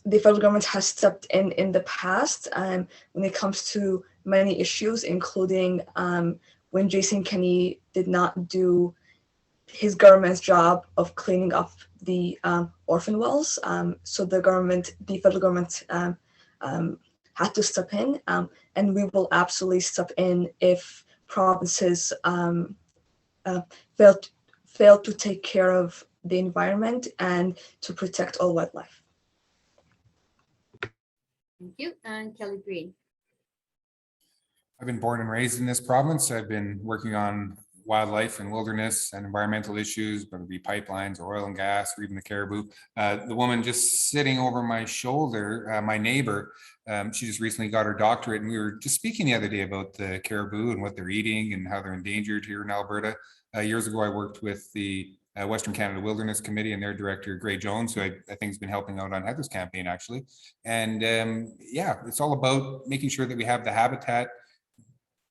federal government has stepped in the past when it comes to many issues, including when Jason Kenney did not do his government's job of cleaning up the orphan wells. So the federal government had to step in, and we will absolutely step in if provinces fail to take care of the environment and to protect all wildlife. Thank you. And Kelly Green. I've been born and raised in this province. I've been working on wildlife and wilderness and environmental issues, whether it be pipelines or oil and gas or even the caribou. The woman just sitting over my shoulder, my neighbor, she just recently got her doctorate, and we were just speaking the other day about the caribou and what they're eating and how they're endangered here in Alberta. Years ago, I worked with the Western Canada Wilderness Committee and their director, Gray Jones, who I think has been helping out on Heather's campaign, actually. And yeah, it's all about making sure that we have the habitat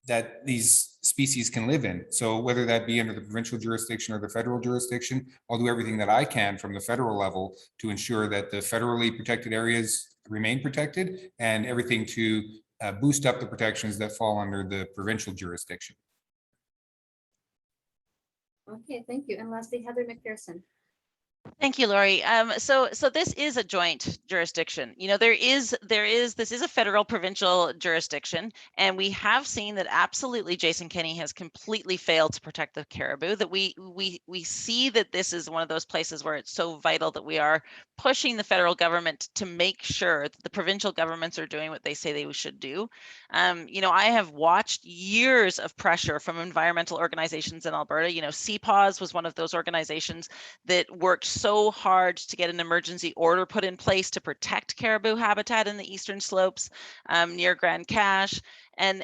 that these species can live in. So whether that be under the provincial jurisdiction or the federal jurisdiction, I'll do everything that I can from the federal level to ensure that the federally protected areas remain protected, and everything to boost up the protections that fall under the provincial jurisdiction. Okay, thank you. And lastly, Heather McPherson. Thank you, Lori. So this is a joint jurisdiction. You know, this is a federal provincial jurisdiction, and we have seen that absolutely Jason Kenney has completely failed to protect the caribou. That we see that this is one of those places where it's so vital that we are pushing the federal government to make sure that the provincial governments are doing what they say they should do. You know, I have watched years of pressure from environmental organizations in Alberta. You know, CPAWS was one of those organizations that worked so hard to get an emergency order put in place to protect caribou habitat in the eastern slopes near Grand Cache. And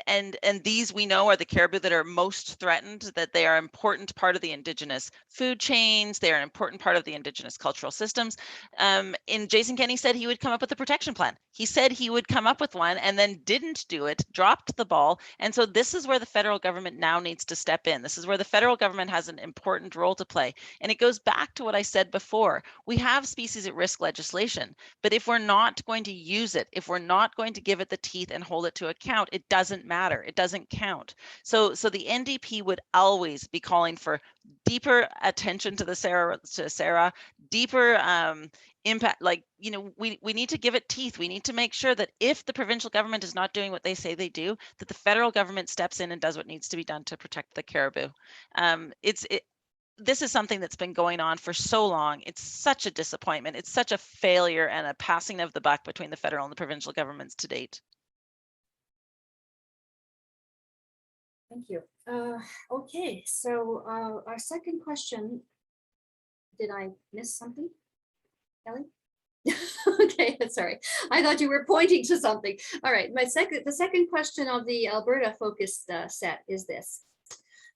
these we know are the caribou that are most threatened, that they are an important part of the Indigenous food chains. They are an important part of the Indigenous cultural systems. And Jason Kenney said he would come up with a protection plan. He said he would come up with one and then didn't do it, dropped the ball. And so this is where the federal government now needs to step in. This is where the federal government has an important role to play. And it goes back to what I said before. We have species at risk legislation, but if we're not going to use it, if we're not going to give it the teeth and hold it to account, it doesn't matter. It doesn't count. So the NDP would always be calling for deeper attention to the SARA, deeper impact. Like, you know, we need to give it teeth. We need to make sure that if the provincial government is not doing what they say they do, that the federal government steps in and does what needs to be done to protect the caribou. This is something that's been going on for so long. It's such a disappointment. It's such a failure and a passing of the buck between the federal and the provincial governments to date. Thank you. Okay, so our second question, did I miss something, Kelly? Okay, sorry. I thought you were pointing to something. All right, the second question of the Alberta focused set is this.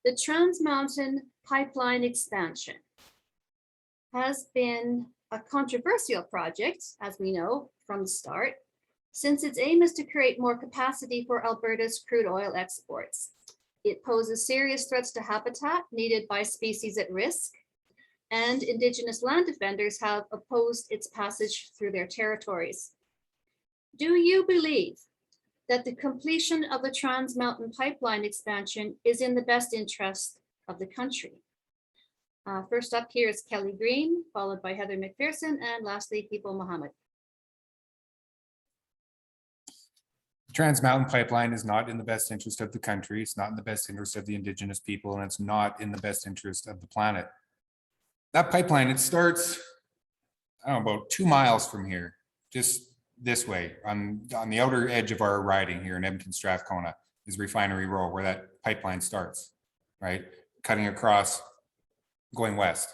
The Trans Mountain pipeline expansion has been a controversial project, as we know from the start, since its aim is to create more capacity for Alberta's crude oil exports. It poses serious threats to habitat needed by species at risk, and Indigenous land defenders have opposed its passage through their territories. Do you believe that the completion of the Trans Mountain pipeline expansion is in the best interest of the country? First up here is Kelly Green, followed by Heather McPherson, and lastly, People Mohammed. Trans Mountain Pipeline is not in the best interest of the country. It's not in the best interest of the Indigenous people, and it's not in the best interest of the planet. That pipeline, it starts, I don't know, about 2 miles from here, just this way on the outer edge of our riding here in Edmonton, Strathcona is Refinery Row, where that pipeline starts, right? Cutting across, going west.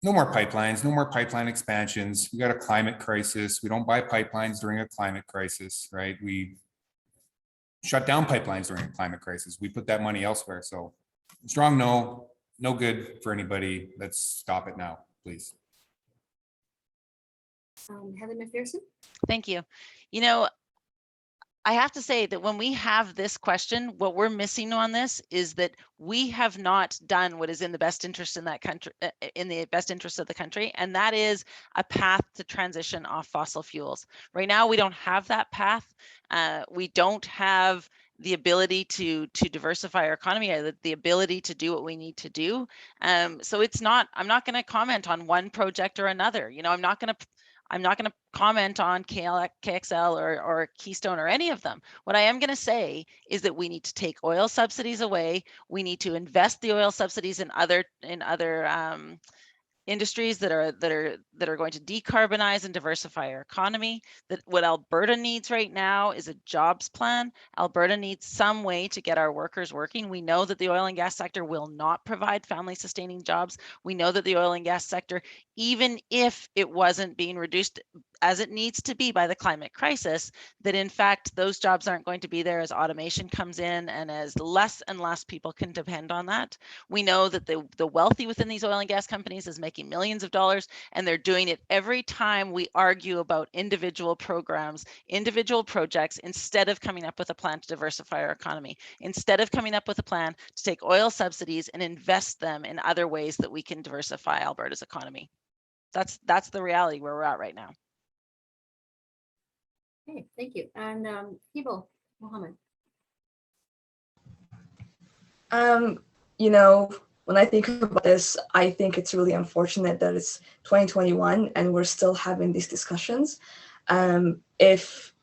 No more pipelines, no more pipeline expansions. We got a climate crisis. We don't buy pipelines during a climate crisis, right? We shut down pipelines during a climate crisis. We put that money elsewhere. So strong no, no good for anybody. Let's stop it now, please. Heather McPherson. Thank you. You know, I have to say that when we have this question, what we're missing on this is that we have not done what is in the best interest in that country, in the best interest of the country, and that is a path to transition off fossil fuels. Right now, we don't have that path. We don't have the ability to diversify our economy, or the ability to do what we need to do. So it's not. I'm not going to comment on one project or another. You know, I'm not going to comment on KXL or Keystone or any of them. What I am going to say is that we need to take oil subsidies away. We need to invest the oil subsidies in other industries that are going to decarbonize and diversify our economy. That what Alberta needs right now is a jobs plan. Alberta needs some way to get our workers working. We know that the oil and gas sector will not provide family sustaining jobs. We know that the oil and gas sector, even if it wasn't being reduced as it needs to be by the climate crisis, that in fact those jobs aren't going to be there as automation comes in and as less and less people can depend on that. We know that the wealthy within these oil and gas companies is making millions of dollars, and they're doing it every time we argue about individual programs, individual projects, instead of coming up with a plan to diversify our economy, instead of coming up with a plan to take oil subsidies and invest them in other ways that we can diversify Alberta's economy. That's the reality where we're at right now. Okay, thank you. And People Mohammed. You know, when I think about this, I think it's really unfortunate that it's 2021 and we're still having these discussions. If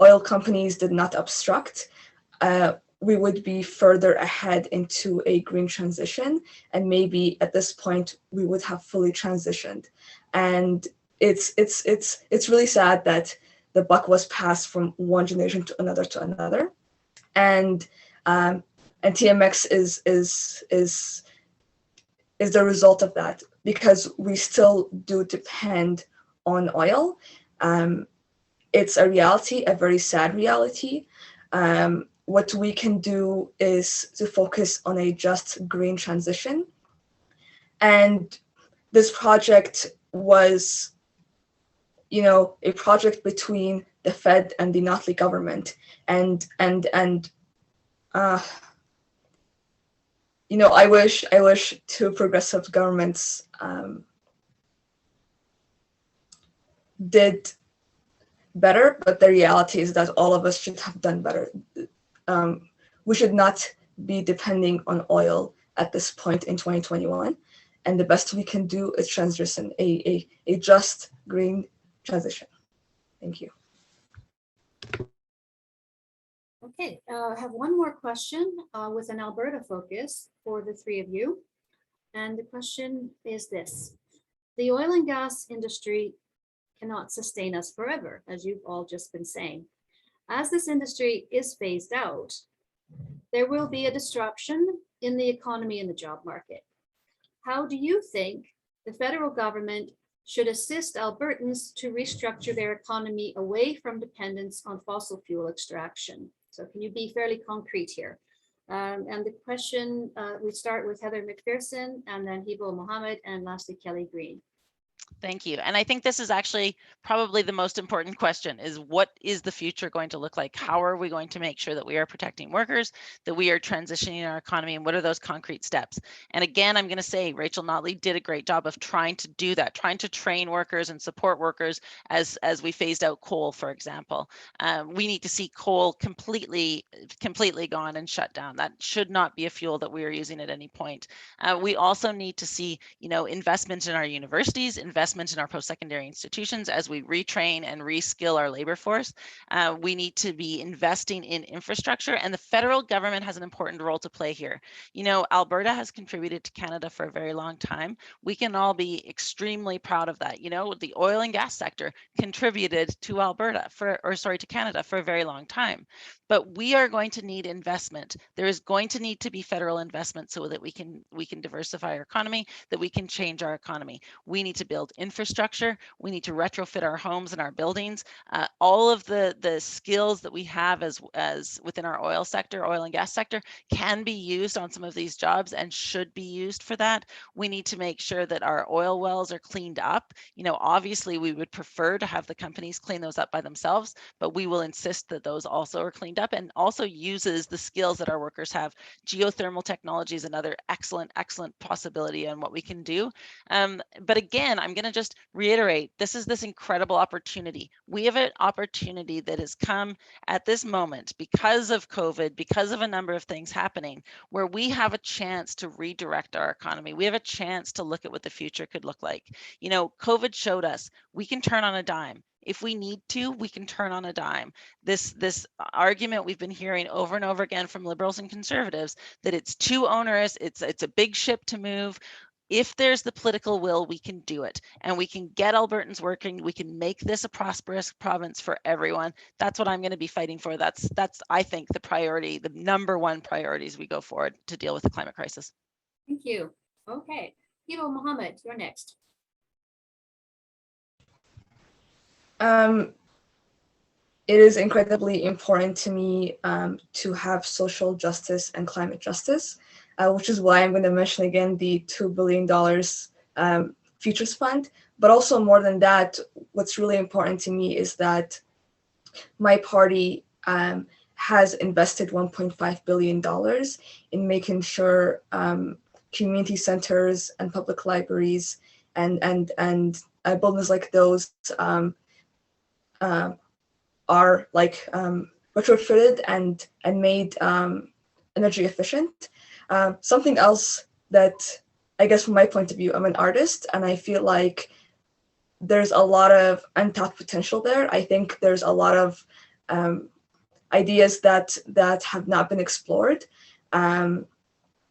oil companies did not obstruct, we would be further ahead into a green transition, and maybe at this point we would have fully transitioned. And it's really sad that the buck was passed from one generation to another, and TMX is the result of that, because we still do depend on oil. It's a reality, a very sad reality. What we can do is to focus on a just green transition. And this project was, you know, a project between the Fed and the Notley government. And you know, I wish two progressive governments did better, but the reality is that all of us should have done better. We should not be depending on oil at this point in 2021, and the best we can do is transition, a just green transition. Thank you. Okay, I have one more question with an Alberta focus for the three of you. And the question is this: the oil and gas industry cannot sustain us forever, as you've all just been saying. As this industry is phased out, there will be a disruption in the economy and the job market. How do you think the federal government should assist Albertans to restructure their economy away from dependence on fossil fuel extraction? So can you be fairly concrete here? And the question, we start with Heather McPherson, and then Hebo Mohammed, and lastly, Kelly Green. Thank you. And I think this is actually probably the most important question is what is the future going to look like? How are we going to make sure that we are protecting workers, that we are transitioning our economy, and what are those concrete steps? And again, I'm going to say Rachel Notley did a great job of trying to do that, trying to train workers and support workers as we phased out coal, for example. We need to see coal completely gone and shut down. That should not be a fuel that we are using at any point. We also need to see, investment in our universities, investment in our post-secondary institutions as we retrain and reskill our labor force. We need to be investing in infrastructure, and the federal government has an important role to play here. Alberta has contributed to Canada for a very long time. We can all be extremely proud of that. The oil and gas sector contributed to to Canada for a very long time. But we are going to need investment. There is going to need to be federal investment so that we can diversify our economy, that we can change our economy. We need to build infrastructure. We need to retrofit our homes and our buildings. All of the skills that we have as within our oil and gas sector can be used on some of these jobs and should be used for that. We need to make sure that our oil wells are cleaned up. Obviously we would prefer to have the companies clean those up by themselves, but we will insist that those also are cleaned up and also uses the skills that our workers have. Geothermal technology is another excellent possibility on what we can do. But again, I'm going to just reiterate, this incredible opportunity. We have an opportunity that has come at this moment because of COVID, because of a number of things happening, where we have a chance to redirect our economy. We have a chance to look at what the future could look like. COVID showed us we can turn on a dime. If we need to, we can turn on a dime. This argument we've been hearing over and over again from liberals and conservatives that it's too onerous, it's a big ship to move. If there's the political will, we can do it, and we can get Albertans working. We can make this a prosperous province for everyone. That's what I'm going to be fighting for. That's I think the priority, the number one priority as we go forward to deal with the climate crisis. Thank you. Okay, Hilo Mohammed, you're next. It is incredibly important to me to have social justice and climate justice, which is why I'm going to mention again the $2 billion Futures Fund. But also more than that, what's really important to me is that my party has invested $1.5 billion in making sure community centers and public libraries and buildings like those are like retrofitted and made energy efficient. Something else that I guess from my point of view, I'm an artist and I feel like there's a lot of untapped potential there. I think there's a lot of ideas that have not been explored.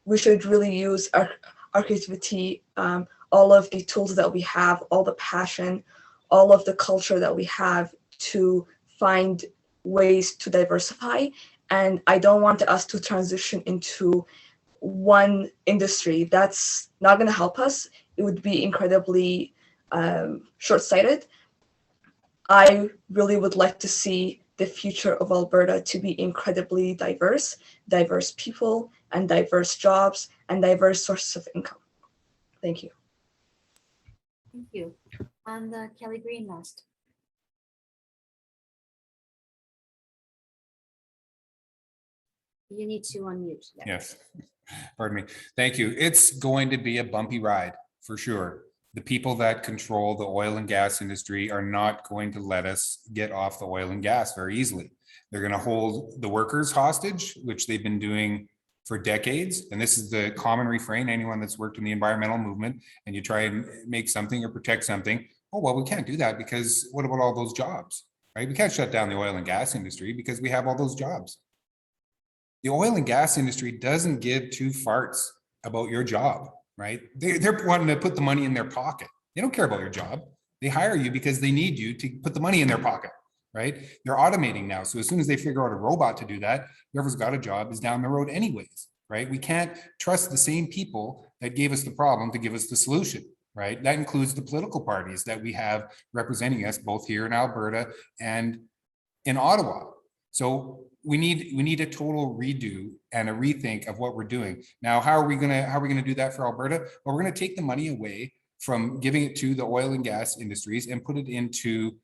We should really use our creativity, all of the tools that we have, all the passion, all of the culture that we have to find ways to diversify. And I don't want us to transition into one industry. That's not going to help us. It would be incredibly short-sighted. I really would like to see the future of Alberta to be incredibly diverse people and diverse jobs and diverse sources of income. Thank you. Thank you. And Kelly Green last. You need to unmute. Yes, pardon me. Thank you. It's going to be a bumpy ride for sure. The people that control the oil and gas industry are not going to let us get off the oil and gas very easily. They're going to hold the workers hostage, which they've been doing for decades. And this is the common refrain. Anyone that's worked in the environmental movement and you try and make something or protect something, oh, well, we can't do that because what about all those jobs, right? We can't shut down the oil and gas industry because we have all those jobs. The oil and gas industry doesn't give two farts about your job, right? They're wanting to put the money in their pocket. They don't care about your job. They hire you because they need you to put the money in their pocket, right? They're automating now. So as soon as they figure out a robot to do that, whoever's got a job is down the road anyways, right? We can't trust the same people that gave us the problem to give us the solution, right? That includes the political parties that we have representing us both here in Alberta and in Ottawa. So we need a total redo and a rethink of what we're doing. Now, how are we gonna do that for Alberta? Well, we're gonna take the money away from giving it to the oil and gas industries and put it into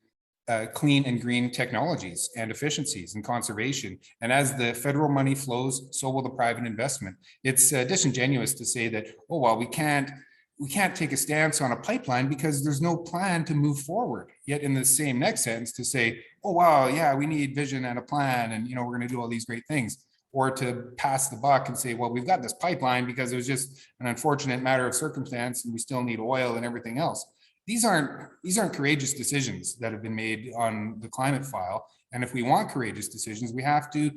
clean and green technologies and efficiencies and conservation. And as the federal money flows, so will the private investment. It's disingenuous to say that, oh, well, we can't take a stance on a pipeline because there's no plan to move forward. Yet in the same next sentence to say, oh, wow, yeah, we need vision and a plan, and we're going to do all these great things. Or to pass the buck and say, well, we've got this pipeline because it was just an unfortunate matter of circumstance and we still need oil and everything else. These aren't courageous decisions that have been made on the climate file. And if we want courageous decisions, we have to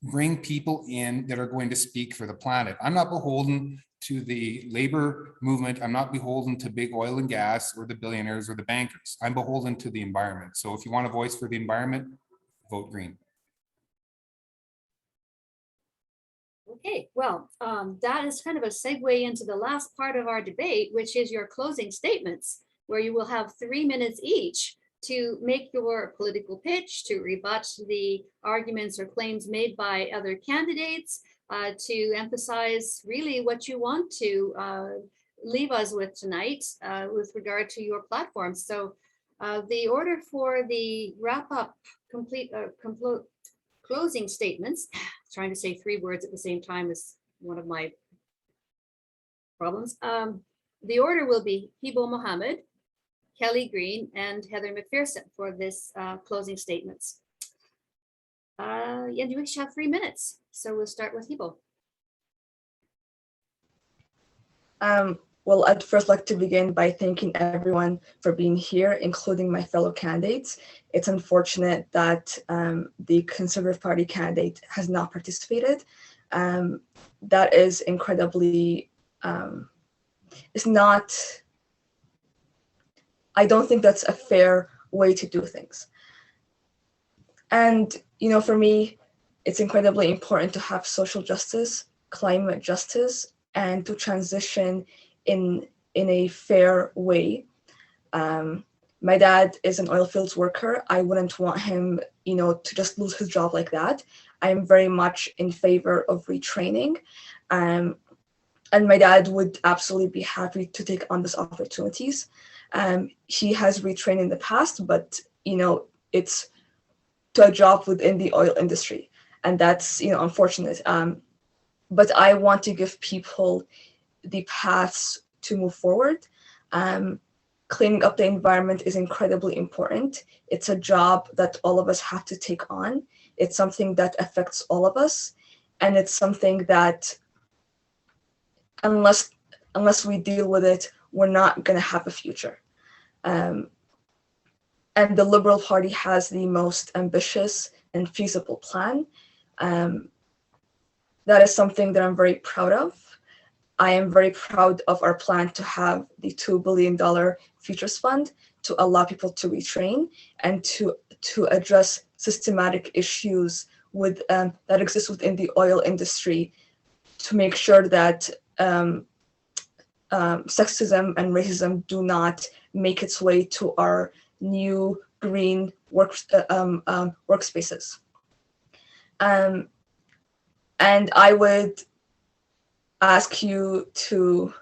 bring people in that are going to speak for the planet. I'm not beholden to the labor movement. I'm not beholden to big oil and gas or the billionaires or the bankers. I'm beholden to the environment. So if you want a voice for the environment, vote green. Okay, well, that is kind of a segue into the last part of our debate, which is your closing statements, where you will have 3 minutes each to make your political pitch, to rebut the arguments or claims made by other candidates, to emphasize really what you want to leave us with tonight with regard to your platform. So the order for the wrap up closing statements, trying to say 3 words at the same time is one of my problems. The order will be Hibo Mohammed, Kelly Green, and Heather McPherson for this closing statements. And you each have 3 minutes. So we'll start with Hibo. Well, I'd first like to begin by thanking everyone for being here, including my fellow candidates. It's unfortunate that the Conservative Party candidate has not participated. That is incredibly, it's not, I don't think that's a fair way to do things. And, for me, it's incredibly important to have social justice, climate justice, and to transition in a fair way. My dad is an oil fields worker. I wouldn't want him, to just lose his job like that. I'm very much in favor of retraining. And my dad would absolutely be happy to take on these opportunities. He has retrained in the past, but, it's to a job within the oil industry. And that's, unfortunate. But I want to give people the paths to move forward. Cleaning up the environment is incredibly important. It's a job that all of us have to take on. It's something that affects all of us. And it's something that unless we deal with it, we're not going to have a future. And the Liberal Party has the most ambitious and feasible plan. That is something that I'm very proud of. I am very proud of our plan to have the $2 billion Futures Fund to allow people to retrain and to address systematic issues with that exist within the oil industry, to make sure that sexism and racism do not make its way to our new green workspaces. And I would ask you to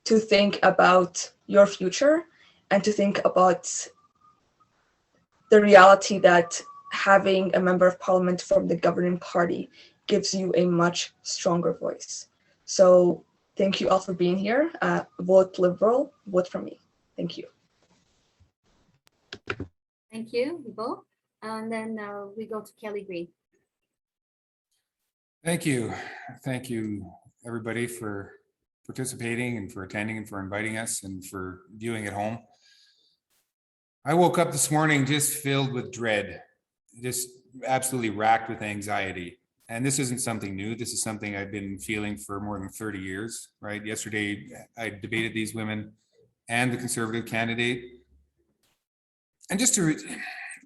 think about your future and to think about the reality that having a member of parliament from the governing party gives you a much stronger voice. So thank you all for being here. Vote Liberal, vote for me. Thank you. Thank you, Hibo. And then we go to Kelly Green. Thank you. Thank you, everybody, for participating and for attending and for inviting us and for viewing at home. I woke up this morning just filled with dread, just absolutely racked with anxiety. And this isn't something new. This is something I've been feeling for more than 30 years, right? Yesterday, I debated these women and the Conservative candidate. And just to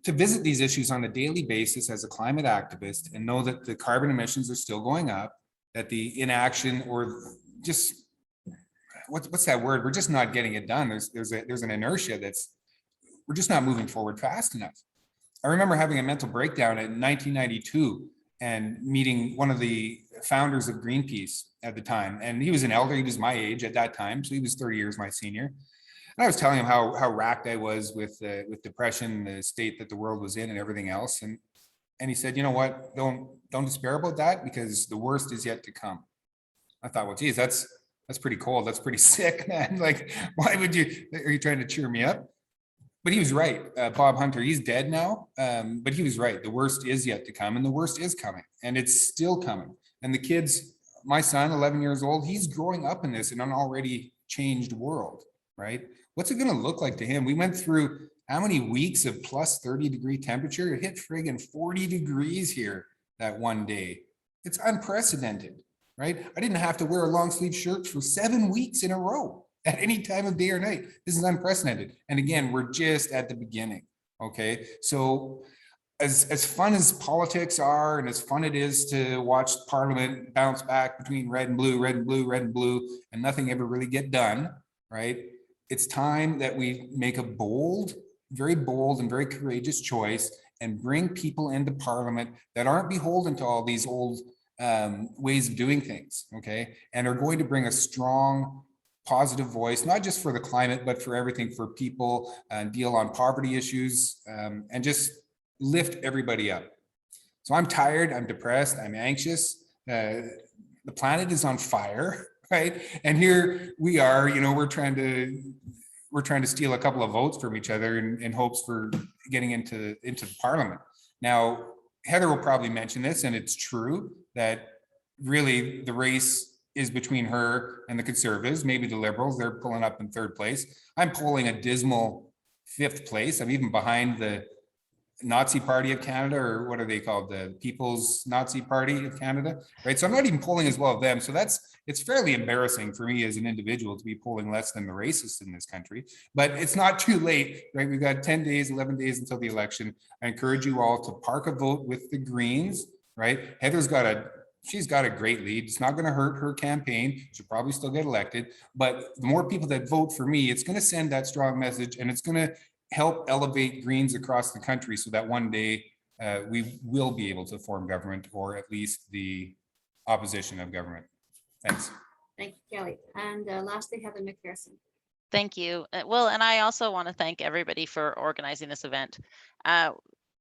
visit these issues on a daily basis as a climate activist and know that the carbon emissions are still going up, that the inaction or just what's that word? We're just not getting it done. There's an inertia we're just not moving forward fast enough. I remember having a mental breakdown in 1992 and meeting one of the founders of Greenpeace at the time. And he was an elder, he was my age at that time. So he was 30 years my senior. And I was telling him how racked I was with depression, the state that the world was in and everything else. And he said, you know what, don't despair about that because the worst is yet to come. I thought, well, geez, that's pretty cold. That's pretty sick, man. Like, why would you, are you trying to cheer me up? But he was right. Bob Hunter, he's dead now, but he was right. The worst is yet to come and the worst is coming and it's still coming. And the kids, my son, 11 years old, he's growing up in this in an already changed world, right? What's it going to look like to him? We went through how many weeks of plus 30-degree temperature? It hit friggin' 40 degrees here that one day. It's unprecedented, right? I didn't have to wear a long sleeve shirt for 7 weeks in a row at any time of day or night. This is unprecedented. And again, we're just at the beginning, okay? So as fun as politics are and as fun it is to watch Parliament bounce back between red and blue, red and blue, red and blue, and nothing ever really get done, right? It's time that we make a very bold and very courageous choice and bring people into Parliament that aren't beholden to all these old ways of doing things, okay? And are going to bring a strong, positive voice, not just for the climate, but for everything, for people, and deal on poverty issues, and just lift everybody up. So I'm tired, I'm depressed, I'm anxious. The planet is on fire, right? And here we are, you know, we're trying to steal a couple of votes from each other in hopes for getting into the Parliament. Now, Heather will probably mention this, and it's true that really the race is between her and the Conservatives, maybe the Liberals. They're pulling up in third place. I'm polling a dismal fifth place. I'm even behind the Nazi Party of Canada, or what are they called? The People's Nazi Party of Canada, right? So I'm not even polling as well as them. So it's fairly embarrassing for me as an individual to be polling less than the racists in this country, but it's not too late, right? We've got 10 days, 11 days until the election. I encourage you all to park a vote with the Greens, right? She's got a great lead. It's not going to hurt her campaign. She'll probably still get elected, but the more people that vote for me, it's going to send that strong message, and it's going to help elevate Greens across the country so that one day we will be able to form government, or at least the opposition of government. Thanks. Thank you, Kelly. And lastly, Heather McPherson. Thank you. Well, and I also want to thank everybody for organizing this event.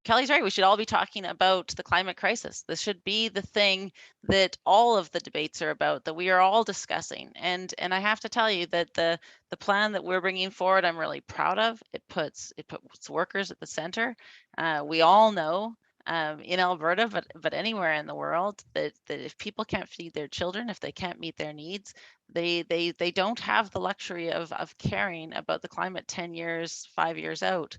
Kelly's right. We should all be talking about the climate crisis. This should be the thing that all of the debates are about, that we are all discussing. And I have to tell you that the plan that we're bringing forward, I'm really proud of. It puts workers at the center. We all know in Alberta, but anywhere in the world, that if people can't feed their children, if they can't meet their needs, they don't have the luxury of caring about the climate 10 years, 5 years out.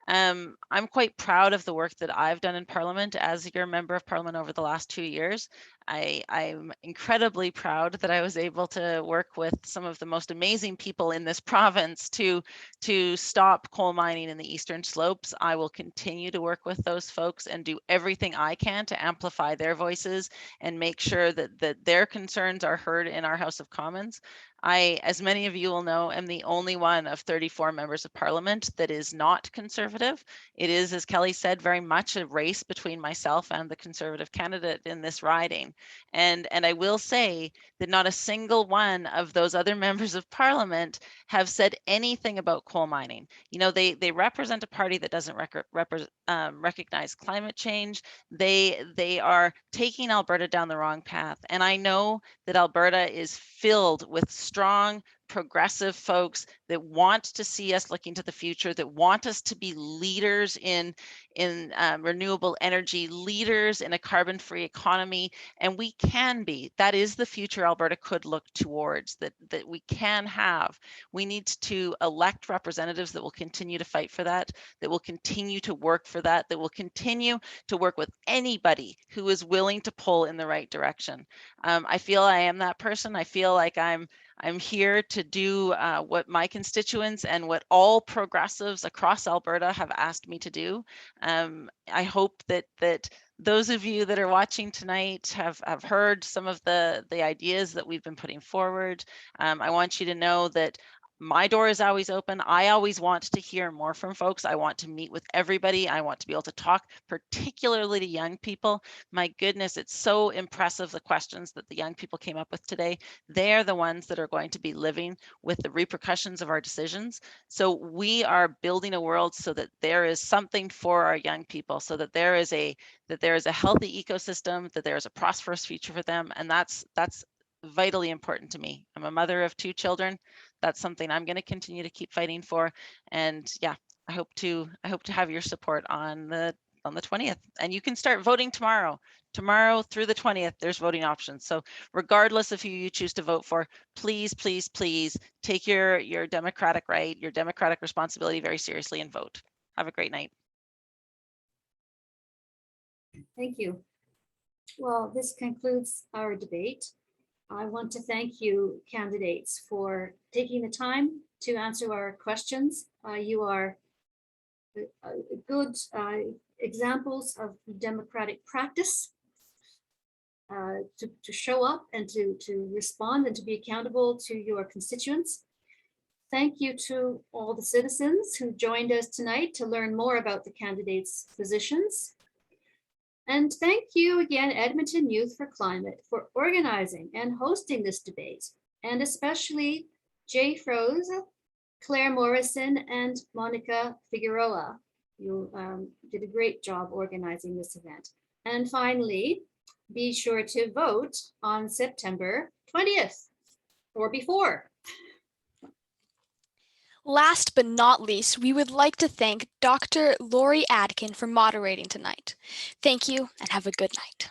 I'm quite proud of the work that I've done in Parliament as your member of Parliament over the last 2 years. I'm incredibly proud that I was able to work with some of the most amazing people in this province to stop coal mining in the Eastern Slopes. I will continue to work with those folks and do everything I can to amplify their voices and make sure that their concerns are heard in our House of Commons. I, as many of you will know, am the only one of 34 members of Parliament that is not Conservative. It is, as Kelly said, very much a race between myself and the Conservative candidate in this riding. And I will say that not a single one of those other members of Parliament have said anything about coal mining. You know, they represent a party that doesn't recognize climate change. They are taking Alberta down the wrong path. And I know that Alberta is filled with strong, progressive folks that want to see us looking to the future, that want us to be leaders in renewable energy, leaders in a carbon-free economy, and we can be. That is the future Alberta could look towards, that we can have. We need to elect representatives that will continue to fight for that, that will continue to work for that, that will continue to work with anybody who is willing to pull in the right direction. I feel I am that person. I feel like I'm here to do what my constituents and what all progressives across Alberta have asked me to do. I hope that those of you that are watching tonight have heard some of the ideas that we've been putting forward. I want you to know that my door is always open. I always want to hear more from folks. I want to meet with everybody. I want to be able to talk, particularly to young people. My goodness, it's so impressive, the questions that the young people came up with today. They're the ones that are going to be living with the repercussions of our decisions. So we are building a world so that there is something for our young people, so that there is a healthy ecosystem, that there is a prosperous future for them. And that's vitally important to me. I'm a mother of 2 children. That's something I'm going to continue to keep fighting for. And yeah, I hope to have your support on the 20th. And you can start voting tomorrow. Tomorrow through the 20th, there's voting options. So regardless of who you choose to vote for, please, please, please take your democratic right, your democratic responsibility very seriously and vote. Have a great night. Thank you. Well, this concludes our debate. I want to thank you, candidates, for taking the time to answer our questions. You are good examples of democratic practice to show up and to respond and to be accountable to your constituents. Thank you to all the citizens who joined us tonight to learn more about the candidates' positions. And thank you again, Edmonton Youth for Climate, for organizing and hosting this debate, and especially Jay Froese, Claire Morrison, and Monica Figueroa. You did a great job organizing this event. And finally, be sure to vote on September 20th or before. Last but not least, we would like to thank Dr. Lori Adkin for moderating tonight. Thank you and have a good night.